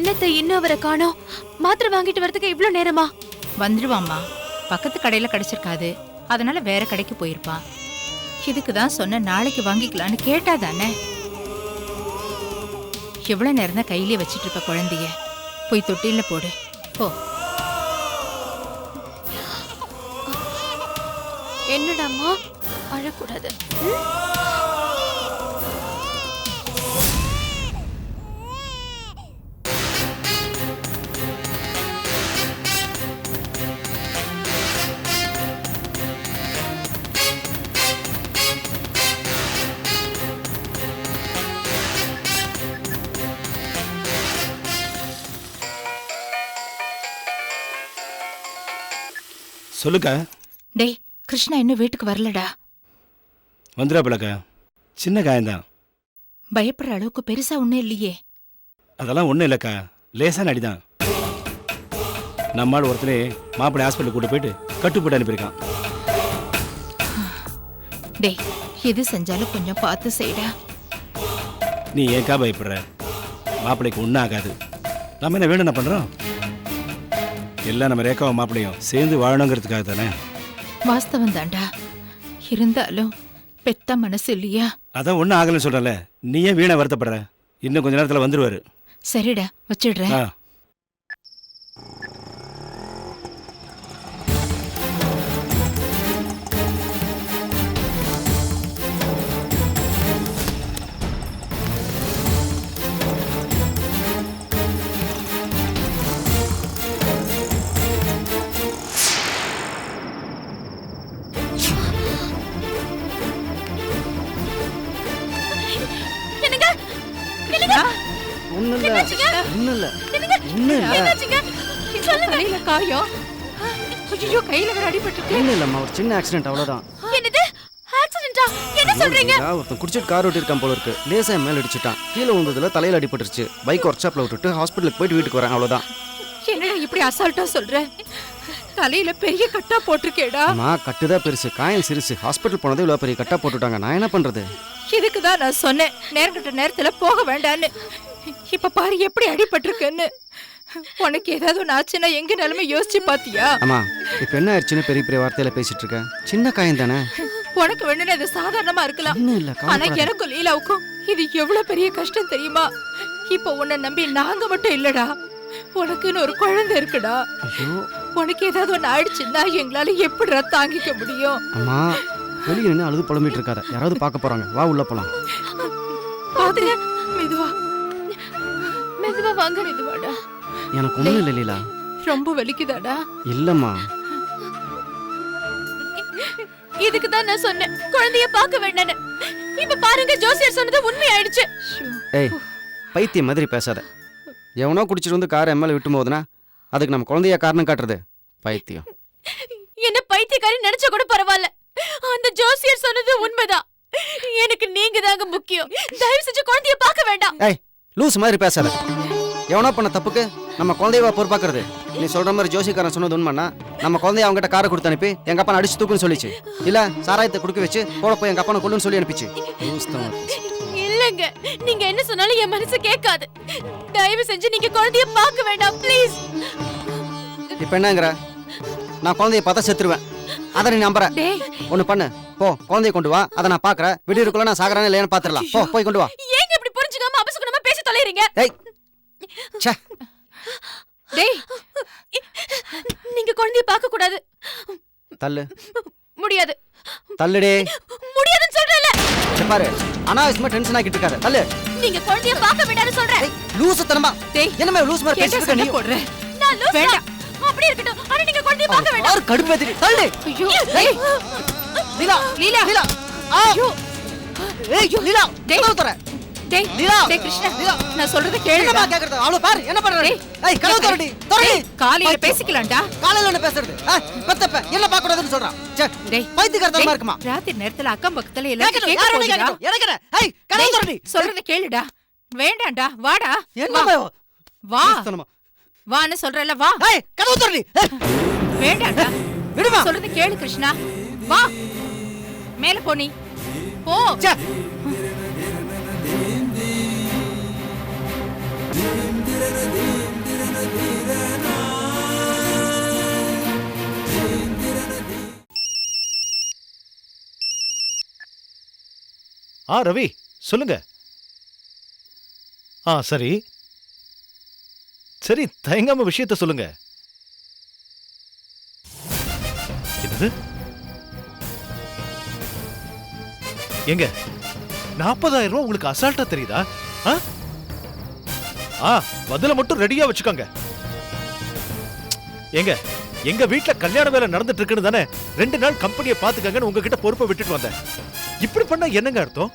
என்னத்த இன்னும் அவரை காணோம்? மாத்திரை வாங்கிட்டு வரதுக்கு இவ்ளோ நேரமா? வந்துருவாம்மா. பக்கத்து கடையில கிடைச்சிருக்காது, அதனால வேற கடைக்கு போயிருப்பான். இதுக்கு தான் சொன்ன நாளைக்கு வாங்கிக்கலான்னு கேட்டா தானே. எவ்வளவு நேரம் தான் கையிலே வச்சிட்டு இருப்ப குழந்தைய? போய் தொட்டில போடு போ. என்னடாம்மா, அழக்கூடாது. சொல்லுக்கா. டேய், கிருஷ்ணா இன்னும் வீட்டுக்கு வரலடா. வந்துடா பிள்ளக்கா, சின்ன காயம்தான். பயப்படுற அளவுக்கு பெருசா ஒண்ணும் இல்லையே. அதெல்லாம் ஒன்றும் இல்லைக்கா, லேசான அடிதான். நம்மால் ஒருத்தனே மாப்பிள்ளை ஹாஸ்பிட்டலுக்கு கூட்டு போயிட்டு கட்டுப்பட்டு அனுப்பியிருக்கான். டேய், எது செஞ்சாலும் கொஞ்சம் பார்த்து செய்டா. நீ ஏக்கா பயப்படுற? மாப்பிள்ளைக்கு ஒன்றும் ஆகாது. நம்ம என்ன வேணும் பண்ணுறோம்? எல்லாம் நம்ம ரேகாவும் மாப்பிள்ளையும் சேர்ந்து வாழணுங்கிறதுக்காக தானே. வாஸ்தவம் தாண்டா, இருந்தாலும் பெத்த மனசு இல்லையா? அதான் ஒன்றும் ஆகலன்னு சொல்கிறல, நீ ஏன் வீணை வருத்தப்படுற? இன்னும் கொஞ்ச நேரத்தில் வந்துடுவாரு. சரிடா, வச்சிடுறேன். தலையில காயம். ஐயோ, கையில வேற அடிபட்டுருக்கு. ஒன்றும் இல்லைம்மா, ஒரு சின்ன ஆக்சிடென்ட், அவ்வளோதான். என்னது ஆக்சிடென்ட்டா? என்ன சொல்றீங்க? ஒருத்தன் குடிச்சிட்டு கார் ஓட்டிருக்கான் போல இருக்கு. லேசா மேல அடிச்சுட்டான். கீழே விழுந்ததுல தலையில அடிபட்டுருச்சு. பைக் ஒர்க் ஷாப்ல விட்டுட்டு ஹாஸ்பிட்டலுக்கு போயிட்டு வீட்டுக்கு வரேன், அவ்வளோதான். என்னடா இப்படி அசால்ட்டா சொல்ற? தலையில பெரிய கட்டா போட்டிருக்கேடா. அம்மா, கட்டுதான் பெருசு, காயம் சிறுசு. ஹாஸ்பிட்டல் போனதே இவ்வளோ பெரிய கட்டா போட்டுட்டாங்க. நான் என்ன பண்றது? இதுக்கு தான் நான் சொன்னேன், நேரங்கட்ட நேரத்துல போக வேண்டான்னு. இப்ப பாரு எப்படி அடிபட்டிருக்குன்னு. உனக்கு ஏதாவது ஒன்று ஆச்சுன்னா எங்க நிலைமை யோசிச்சு பாத்தியா? அம்மா, இப்ப என்ன ஆயிடுச்சுன்னு பெரிய பெரிய வார்த்தையில பேசிட்டு இருக்க. சின்ன காயம் தானே. உனக்கு வேணும்னு இது சாதாரணமா இருக்கலாம், ஆனா எனக்கும் லீலாவுக்கும் இது எவ்வளவு பெரிய கஷ்டம் தெரியுமா? இப்ப உன்னை நம்பி நாங்க மட்டும் இல்லடா, உனக்குன்னு ஒரு குழந்தை இருக்குடா. உனக்கு ஏதாவது ஒன்று ஆயிடுச்சுன்னா எங்களால எப்படிடா தாங்கிக்க முடியும்? அம்மா, வெளியே நின்று அழுது புலம்பிட்டு இருக்காத. யாராவது பார்க்க போறாங்க, வா உள்ள போலாம். பாத்துங்க, மெதுவா மெதுவா வாங்க. மெதுவாடா. எனக்கு ஒண்ணும் இல்லை லீலா. ரொம்ப வலிக்குதாடா? இல்லம்மா. இதுக்கு தான் நான் சொன்னேன் குழந்தைய பார்க்க வேண்டான்னு. இப்ப பாருங்க, ஜோசியர் சொன்னது உண்மை ஆயிடுச்சு. ஏய், பைத்தியம் மாதிரி பேசாத. எவனோ குடிச்சிட்டு வந்து காரை எம்எல்ஏ விட்டு போகுதுன்னா அதுக்கு நம்ம குழந்தைய காரணம் காட்டுறது? பைத்தியம். என்ன பைத்தியக்காரி நினைச்சா கூட பரவாயில்ல, அந்த ஜோசியர் சொன்னது உண்மைதான். எனக்கு நீங்க தாங்க முக்கியம். தயவு செஞ்சு குழந்தைய பார்க்க வேண்டாம். ஏய், லூஸ் மாதிரி பேசாத. எவனோ பண்ண தப்புக்கு நம்ம குழந்தையவா பொறுப்பாக்குறது? நீ சொல்ற மாதிரி ஜோசிக்காரன் சொன்னது உண்மைன்னா நம்ம குழந்தைய அவங்ககிட்ட காரை கொடுத்து அனுப்பி எங்க அப்பா அடிச்சு தூக்குன்னு சொல்லிச்சு. இல்ல சாராயத்தை குடுக்க வச்சு போட போய் எங்க அப்பா கொள்ளுன்னு சொல்லி அனுப்பிச்சு. இல்லங்க, நீங்க என்ன சொன்னாலும் என் மனசு கேட்காது. தயவு செஞ்சு நீங்க குழந்தைய பார்க்க வேண்டாம், ப்ளீஸ். இப்ப என்னங்கற? நான் குழந்தைய பார்த்தா செத்துருவேன், அத நீ நம்பற? ஒண்ணு பண்ணு, போ குழந்தைய கொண்டு வா, அத நான் பாக்குறேன். விடியறதுக்குள்ள நான் சாகறானே இல்லையான்னு பாத்துறலாம். போ, போய் கொண்டு வா. ஏங்க இப்படி புரிஞ்சுக்காம அபசகுணமா பேசி தொலைறீங்க? ஏய், ச்சே. டேய், நீங்க குழந்தைய பார்க்க கூடாது. தள்ளு. முடியாது. தள்ளுடே. முடியாதுன்னு சொல்றேன்ல. இங்க பாரு, அனாவசியமா டென்ஷன் ஆகிட்டு இருக்காத. தள்ளு. நீங்க குழந்தைய பார்க்க வேண்டாம்னு சொல்றேன். லூசு தனமா. டேய், என்னமே லூஸ் மாதிரி பேசிட்டு இருக்க நீ? போடுறேன். நான் லூஸ் வேண்டாம். அப்படியே இருக்கட்டும். ஆனா நீங்க குழந்தைய பார்க்க வேண்டாம். யார் கடுப்பேத்திட்டு? தள்ளு. ஐயோ. ஏய். லீலா, லீலா. லீலா. ஐயோ. ஏய், லீலா. டேய், கதவு தர. டேய், லீலா. டேய் கிருஷ்ணா, நான் சொல்றத கேளுடா. என்னமா கேக்குறது? அவளோ பாரு, என்ன பண்ற? ஏய், கதவு தரடி. தரடி. காலையில பேசிக்கலாம்டா. காலையில என்ன பேசுறது? பெத்தப்ப என்ன பார்க்க கூடாதுன்னு சொல்றான். ச்சே, டேய், பைத்தியக்காரத்தனமா இருக்குமா? ராத்திரி நேரத்துல அக்கம் பக்கத்துல எல்லாம் கேக்குது, கேட்க யாரோட போகுதுடா. கேக்குது? எனக்கு என்ன? ஏய், கதவு தரடி. சொல்றத கேளுடா. வேண்டாம்டா, வாடா. என்னமா? வா. வான்னு சொல்றல, வா. ஏய், கதவு தரடி. வேண்டாம்டா. விடுமா. சொல்றத கேளு கிருஷ்ணா. வா. மேல போ நீ. போ. ச்சே. ரவி சொல்லுங்க. சரி சரி, தயங்காம விஷயத்த சொல்லுங்க. என்னது? எங்க 40,000 ரூபாய் உங்களுக்கு அசால்ட்டா தெரியுதா? பதில மட்டும் ரெடியா வச்சுக்கோங்க. எங்க வீட்டுல கல்யாண வேலை நடந்துட்டு இருக்குன்னு தானே 2 நாள் கம்பெனியை பாத்துக்கங்கன்னு உங்ககிட்ட பொறுப்பை விட்டுட்டு வந்தேன். இப்படி பண்ணா என்னங்க அர்த்தம்?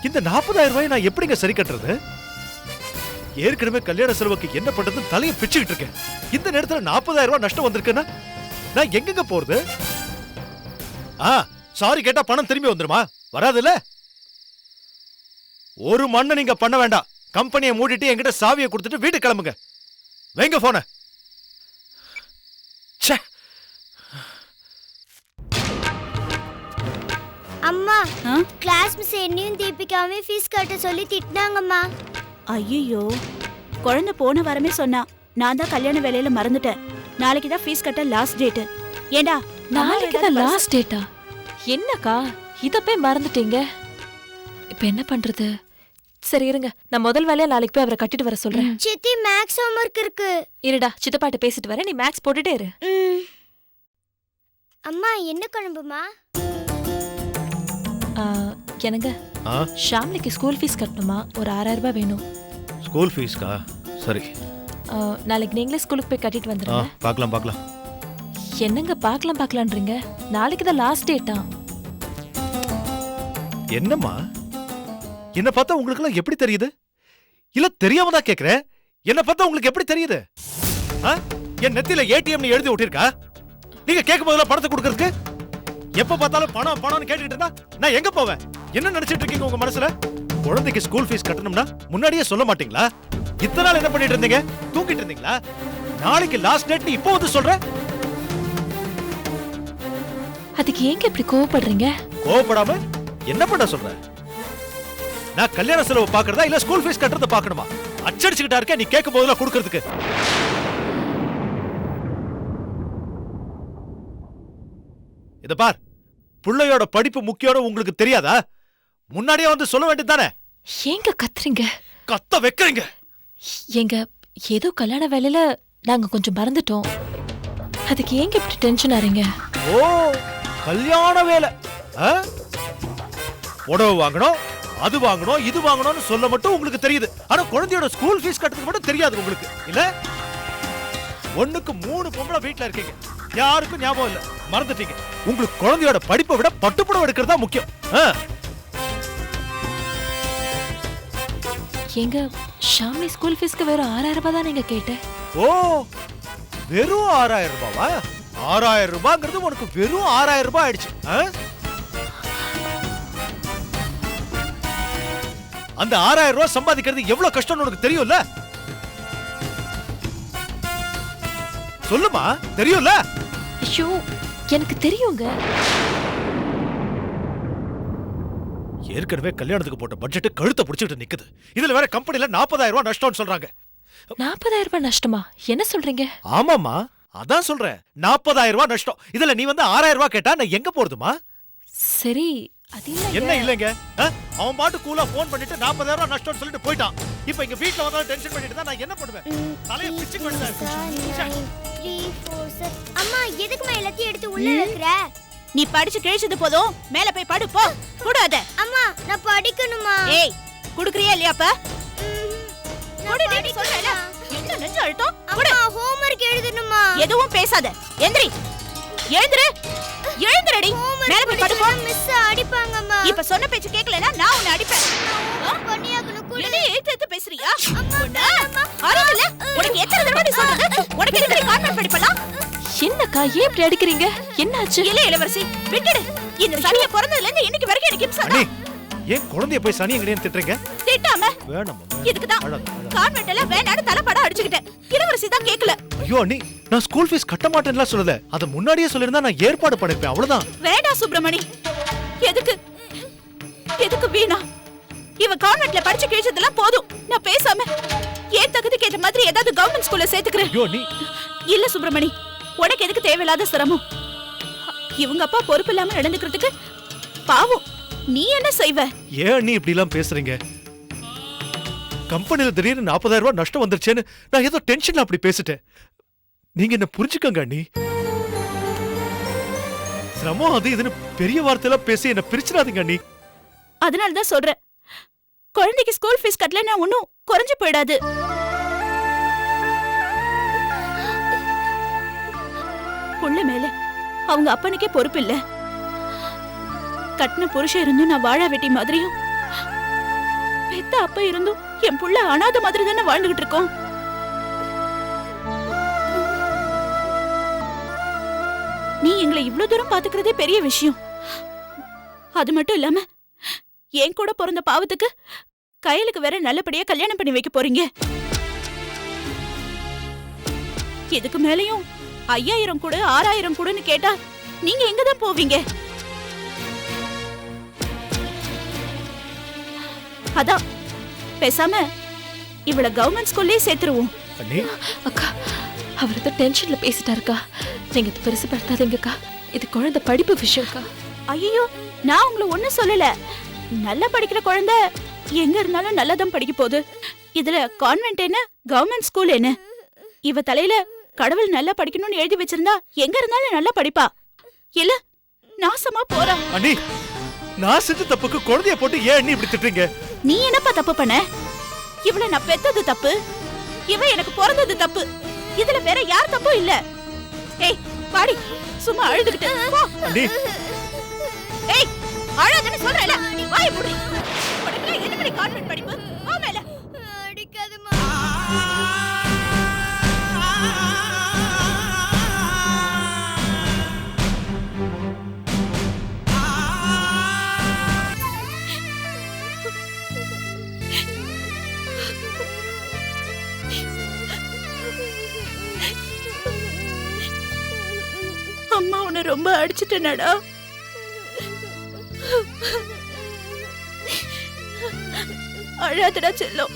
இந்த 40,000 ரூபாய் நான் எப்படிங்க சரி கட்டுறது? ஏற்கனவே கல்யாண செலவுக்கு என்ன பண்றதுன்னு தலையை பிச்சுக்கிட்டு இருக்கேன். இந்த நேரத்துல 40,000 ரூபாய் நஷ்டம் வந்திருக்குன்னா நான் எங்கங்க போறது? சாரி கேட்டா பணம் திரும்பி வந்துருமா? வராதுல்ல. ஒரு மண்ணை நீங்க பண்ண வேண்டாம். கம்பெனியை மூடிட்டு என்கிட்ட சாவியை கொடுத்துட்டு வீட்டுக்கு கிளம்புங்க. வைங்க போன. அம்மா, கிளாஸ் மிஸ் என்னையும் தீபிகாவையும் ஃபீஸ் கட்ட சொல்லி திட்டினாங்கம்மா. ஐயோ, குழந்தை போன வாரமே சொன்னா. நான் தான் கல்யாண வேலையில மறந்துட்டேன். நாளைக்கு தான் ஃபீஸ் கட்ட லாஸ்ட் டேட். ஏண்டா நாளைக்கு தான் லாஸ்ட் டேட்டா? என்னக்கா இத போய் மறந்துட்டீங்க? இப்ப என்ன பண்றது? சரி இருங்க, நான் முதல் வேலையா நாளைக்கு போய் அவரை கட்டிட்டு வர சொல்றேன். சித்தி மேக்ஸ் ஹோம்வொர்க் இருக்கு. இருடா, சித்தப்பாட்ட பேசிட்டு வரேன், நீ மேக்ஸ் போட்டுட்டே இரு. அம்மா என்ன குழம்புமா? எனக்கு ஷாம்லிக்கு ஸ்கூல் ஃபீஸ் கட்டணுமா? ஒரு 6,000 ரூபாய் வேணும். ஸ்கூல் ஃபீஸ்க்கா? சரி, நாளைக்கு நீங்களே ஸ்கூலுக்கு போய் கட்டிட்டு வந்துருங்க. பார்க்கலாம். என்னங்க பார்க்கலான்றீங்க? நாளைக்கு தான் லாஸ்ட் டேட்டா. என்னம்மா, என்ன பார்த்தா உங்களுக்கு எல்லாம் எப்படி தெரியுது? இல்ல தெரியாம தான் கேக்குறேன். என்ன பார்த்தா உங்களுக்கு எப்படி தெரியுது? என் நெத்தியில ஏடிஎம் எழுதி விட்டிருக்கா? நீங்க கேட்கும் போதெல்லாம் பணத்தை கொடுக்கறதுக்கு எப்ப பார்த்தாலும் பணம் பணம்னு கேட்டுக்கிட்டு இருந்தா நான் எங்க போவேன்? என்ன நினைச்சிட்டு இருக்கீங்க உங்க மனசுல? குழந்தைக்கு ஸ்கூல் ஃபீஸ் கட்டணும்னா முன்னாடியே சொல்ல மாட்டீங்களா? இத்தனை நாள் என்ன பண்ணிட்டு இருந்தீங்க? தூங்கிட்டு இருந்தீங்களா? நாளைக்கு லாஸ்ட் டேட் இப்போ வந்து சொல்றேன். அதுக்கு ஏங்க இப்படி கோவப்படுறீங்க? கோவப்படாம என்ன பண்ண சொல்ற? நான் கல்யாண செலவு பாக்குறதா இல்ல ஸ்கூல் ஃபீஸ் கட்டுறத பாக்கணுமா? அச்சடிச்சுக்கிட்டா இருக்க நீ கேட்கும் போதெல்லாம் கொடுக்கறதுக்கு. இத பார், புள்ளையோட படிப்பு முக்கியம் உங்களுக்கு தெரியாதா? முன்னாடியே வந்து சொல்ல வேண்டியதானே? ஏங்க கத்துறீங்க? கத்த வைக்கிறீங்க. ஏங்க ஏதோ கல்யாண வேலையில நாங்க கொஞ்சம் மறந்துட்டோம். அதுக்கு ஏங்க இப்படி டென்ஷன் ஆறீங்க? ஓ, கல்யாண வேலை. புடவை வாங்கணும், அது வாங்கணும், இது வாங்கணும்னு சொல்ல மட்டும் உங்களுக்கு தெரியுது. ஆனா குழந்தையோட ஸ்கூல் ஃபீஸ் கட்டுறது மட்டும் தெரியாது உங்களுக்கு இல்ல? 1க்கு 3 பொம்பளை வீட்டுல இருக்கீங்க, யாருக்கும் ஞாபகம் இல்ல, மறந்துட்டீங்க. உங்களுக்கு குழந்தையோட படிப்பை விட பட்டுப்புடவை எடுக்கிறதா முக்கியம். எங்க ஷாமி ஸ்கூல் ஃபீஸ்க்கு வெறும் 6,000 ரூபாய் தான் நீங்க கேட்டேன். ஓ, வெறும் 6,000 ரூபாவா? 6,000 ரூபாங்கிறது உனக்கு வெறும் 6,000 ரூபாய் ஆயிடுச்சு. அந்த 6,000 ரூபாய் சம்பாதிக்கிறது எவ்வளவு கஷ்டம்னு உனக்கு தெரியும்ல? சொல்லுமா, தெரியும்ல? ஐயோ, எனக்கு தெரியுங்க. ஏற்கனவே கல்யாணத்துக்கு போட்ட பட்ஜெட் கழுத்தை பிடிச்சிட்டு நிக்குது. இதுல வேற கம்பெனில 40,000 ரூபாய் நஷ்டம்னு சொல்றாங்க. 40,000 ரூபாய் நஷ்டமா? என்ன சொல்றீங்க? ஆமாமா, அதான் சொல்றேன். 40,000 ரூபாய் நஷ்டம். இதுல நீ வந்து 6,000 ரூபாய் கேட்டா நான் எங்க போறதுமா? சரி, அது என்ன இல்லங்க? அவன் பாட்டு கூலா போன் பண்ணிட்டு 40,000 ரூபாய் நஷ்டம்னு சொல்லிட்டு போயிட்டான். இப்போ இங்க வீட்ல வந்தா டென்ஷன் பண்ணிட்டு தான் நான் என்ன பண்ணுவேன்? தலைய பிச்சு கொண்டேன். அம்மா, எதுக்குமா எல்லாத்தையும் எடுத்து உள்ள வைக்கற? நீ படிச்சு கிழிச்சது போதும், மேல போய் படு போ. குடாத. அம்மா, நான் படிக்கணுமா? ஏய், குடுக்குறியா இல்லையா அப்ப? நான் படிக்கல. என்ன நெஞ்சு அழுத்தம்? அம்மா, ஹோம்வொர்க் எழுதணுமா? எதுவும் பேசாத. எந்திரி. எழுந்திரு. எழுந்திரடி. மேல போய் படு போ. மிஸ் அடிப்பாங்கம்மா. இப்ப சொன்ன பேச்சு கேக்கலனா நான் உன்னை அடிப்பேன். பண்ணியாகணும் கூட. என்ன ஏத்து பேசுறியா? அம்மா, அறிவில்ல? உனக்கு எத்தனை தடவை நீ சொல்றது? உனக்கு எதுக்கு கான்வென்ட் படிப்பலாம்? என்னக்கா ஏன் இப்படி அடிக்கிறீங்க? என்னாச்சு? இல்ல இளவரசி, விட்டுடு. இந்த சனிய பிறந்ததுல இருந்து இன்னைக்கு வரைக்கும் எனக்கு இம்சை தான். ஏன் குழந்தைய போய் சனி எங்கடையும் திட்டுறீங்க? திட்டாம வேணாம். இதுக்குதான் கான்வென்ட் எல்லாம் வேணான்னு தலைப்பட அடிச்சுக்கிட்டேன். இளவரசி தான் கேக்கல. ஐயோ அண்ணி, நான் ஸ்கூல் ஃபீஸ் கட்ட மாட்டேன்ல சொல்லல. அத முன்னாடியே சொல்லிருந்தா நான் ஏற்பாடு பண்ணிருப்பேன், அவ்வளவுதான். வேடா சுப்பிரமணி, எதுக்கு வீணா? இவன் கான்வென்ட்ல படிச்சு கிழிச்சதெல்லாம் போதும். நான் பேசாம ஏன் தகுதிக்கு ஏத்த மாதிரி ஏதாவது கவர்மெண்ட் ஸ்கூல்ல சேர்த்துக்கிறேன். ஐயோ நீ இல்ல சுப்பிரமணி, உனக்கு எதுக்கு தேவையில்லாத சிரமம்? இவங்க அப்பா பொறுப்பு இல்லாம நடந்துக்கிறதுக்கு பாவம் நீ என்ன செய்வ? ஏன் அண்ணி இப்படி எல்லாம் பேசுறீங்க? கம்பெனில திடீர்னு 40,000 ரூபாய் நஷ்டம் வந்துருச்சேன்னு நான் ஏதோ டென்ஷன்ல அப்படி பேசிட்டேன். நீங்க என்ன புரிஞ்சுக்கங்க அண்ணி. சிரமம் அது இதுன்னு பெரிய வார்த்தையெல்லாம் பேசி என்ன பிரிச்சிடாதீங்க அண்ணி. அதனால தான் சொல்றேன், குழந்தைக்கு ஸ்கூல் ஃபீஸ் கட்டலன்னா ஒன்னும் குறைஞ்சு போயிடாது. புள்ள மேல அவங்க அப்பனுக்கே பொறுப்பு இல்ல. கட்டின புருஷன் இருந்தும் நான் வாழா வெட்டி மாதிரியும், பெத்த அப்ப இருந்தும் என் புள்ள அனாத மாதிரி தானே வாழ்ந்துகிட்டு இருக்கோம். நீ எங்களை இவ்வளவு தூரம் பாத்துக்கிறதே பெரிய விஷயம். அது மட்டும் இல்லாம என் கூட பிறந்த பாவத்துக்கு கையலுக்கு வேற நல்லபடியா கல்யாணம் பண்ணி வைக்க போறீங்க. இதுக்கு மேலயும் 5,000 கூட 6,000 கூடன்னு கேட்டா நீங்க எங்கதான் போவீங்க? அதான் பேசாம இவள கவர்மெண்ட் ஸ்கூல்லே சேர்த்துருவோம். அக்கா, அவர் தான் டென்ஷன்ல பேசிட்டாருக்கா. நீங்க இது பெருசுப்படுத்தாதீங்கக்கா. இது குழந்தை படிப்பு விஷயம்க்கா. ஐயோ, நான் உங்களை ஒண்ணும் சொல்லல. நல்லா படிக்கிற குழந்தை எங்க இருந்தாலும் நல்லா தான் படிக்க போகுது. இதுல கான்வென்ட் என்ன, கவர்மெண்ட் ஸ்கூல் என்ன? இவ தலையில கடவுள் நல்லா படிக்கணும்னு எழுதி வச்சிருந்தா எங்க இருந்தாலும் நல்லா படிப்பா. இல்ல நாசமா போறா. அண்ணி, நான் செஞ்ச தப்புக்கு குழந்தைய போட்டு ஏன் அண்ணி இப்படி திட்டுறீங்க? நீ என்னப்பா தப்பு பண்ண? இவள நான் பெத்தது தப்பு, இவ எனக்கு பிறந்தது தப்பு. இதுல வேற யார் தப்பும் இல்ல. ஏய் பாடி, சும்மா அழுதுகிட்டு போ. அண்ணி, ஏய் அழாதன்னு சொல்றேல, நீ வாய் மூடு. உனக்கு என்னடி கான்வென்ட் படிப்பு? வா மேல. அடிக்காதம்மா. அம்மா உன்னை ரொம்ப அடிச்சிட்டேனடா. அழாதடா செல்லம்.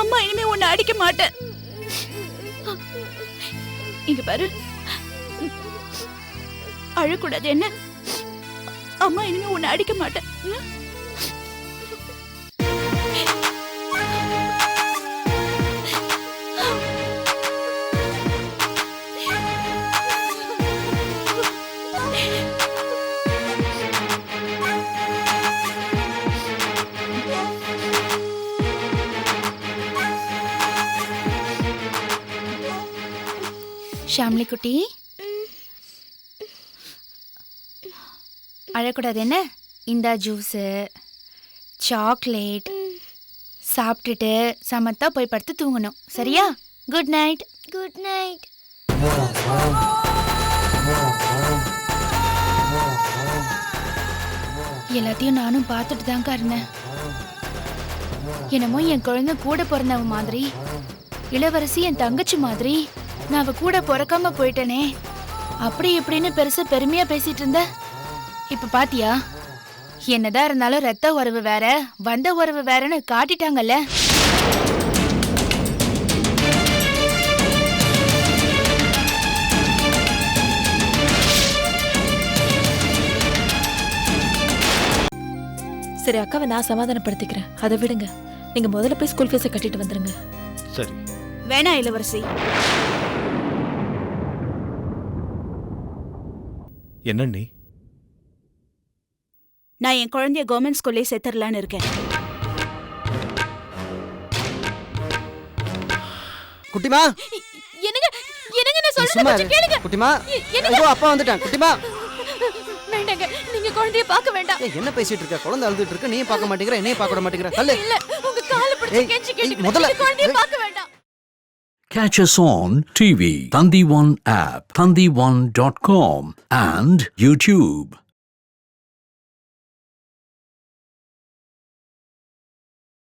அம்மா இனிமே உன்னை அடிக்க மாட்டேன். இங்க பாரு, அழக்கூடாது என்ன? அம்மா இனிமே உன்னை அடிக்க மாட்டேன். ஷாம்லி குட்டி, அழக்கூடாது என்ன? இந்த ஜூஸு, சாக்லேட் சாப்பிட்டுட்டு சமத்தா போய் படுத்து தூங்கணும். சரியா? Good night. Good night. எல்லாத்தையும் நானும் பார்த்துட்டு தாங்க இருந்தேன். என்னமோ என் குழந்தை கூட பிறந்தவ மாதிரி, இளவரசி என் தங்கச்சி மாதிரி நான் அவ கூட பிறக்காம போயிட்டனே, அப்படி இப்படின்னு பெருசா பெருமையா பேசிட்டு இருந்த. இப்ப பாத்தியா, என்னதான் இருந்தாலும் ரத்த உறவு வேற வந்த உறவு வேறன்னு காட்டிட்டாங்கல்ல. சரி, அக்காவை நான் சமாதானப்படுத்திக்கிறேன். அதை விடுங்க. நீங்க முதல்ல போய் ஸ்கூல் ஃபீஸை கட்டிட்டு வந்துருங்க. சரி. வேணா இளவரசி. என்ன நீ? நான் என் குழந்தைய கவர்மெண்ட் ஸ்கூல்லே சேர்த்துடலான்னு இருக்கேன். குட்டிமா, என்னங்க என்னங்க நான் சும்மா சொல்றத இரு. கேளுங்க. குட்டிமா, ஐயோ அப்பா வந்துட்டான். குட்டிமா, வேண்டாங்க, நீங்க குழந்தைய பார்க்க வேண்டாம். ஏய் என்ன பேசிட்டு இருக்க? குழந்தை அழுதுட்டு இருக்கு, நீயும் பார்க்க மாட்டேங்கிற, என்னையும் பார்க்க விட மாட்டேங்கிற. தள்ளு. இல்ல, உங்க கால பிடிச்சு கெஞ்சி கேட்டு முதல்ல குழந்தைய பார்க்க வேண்டாம். Catch us on TV, Thandivan app, thandivan.com and YouTube.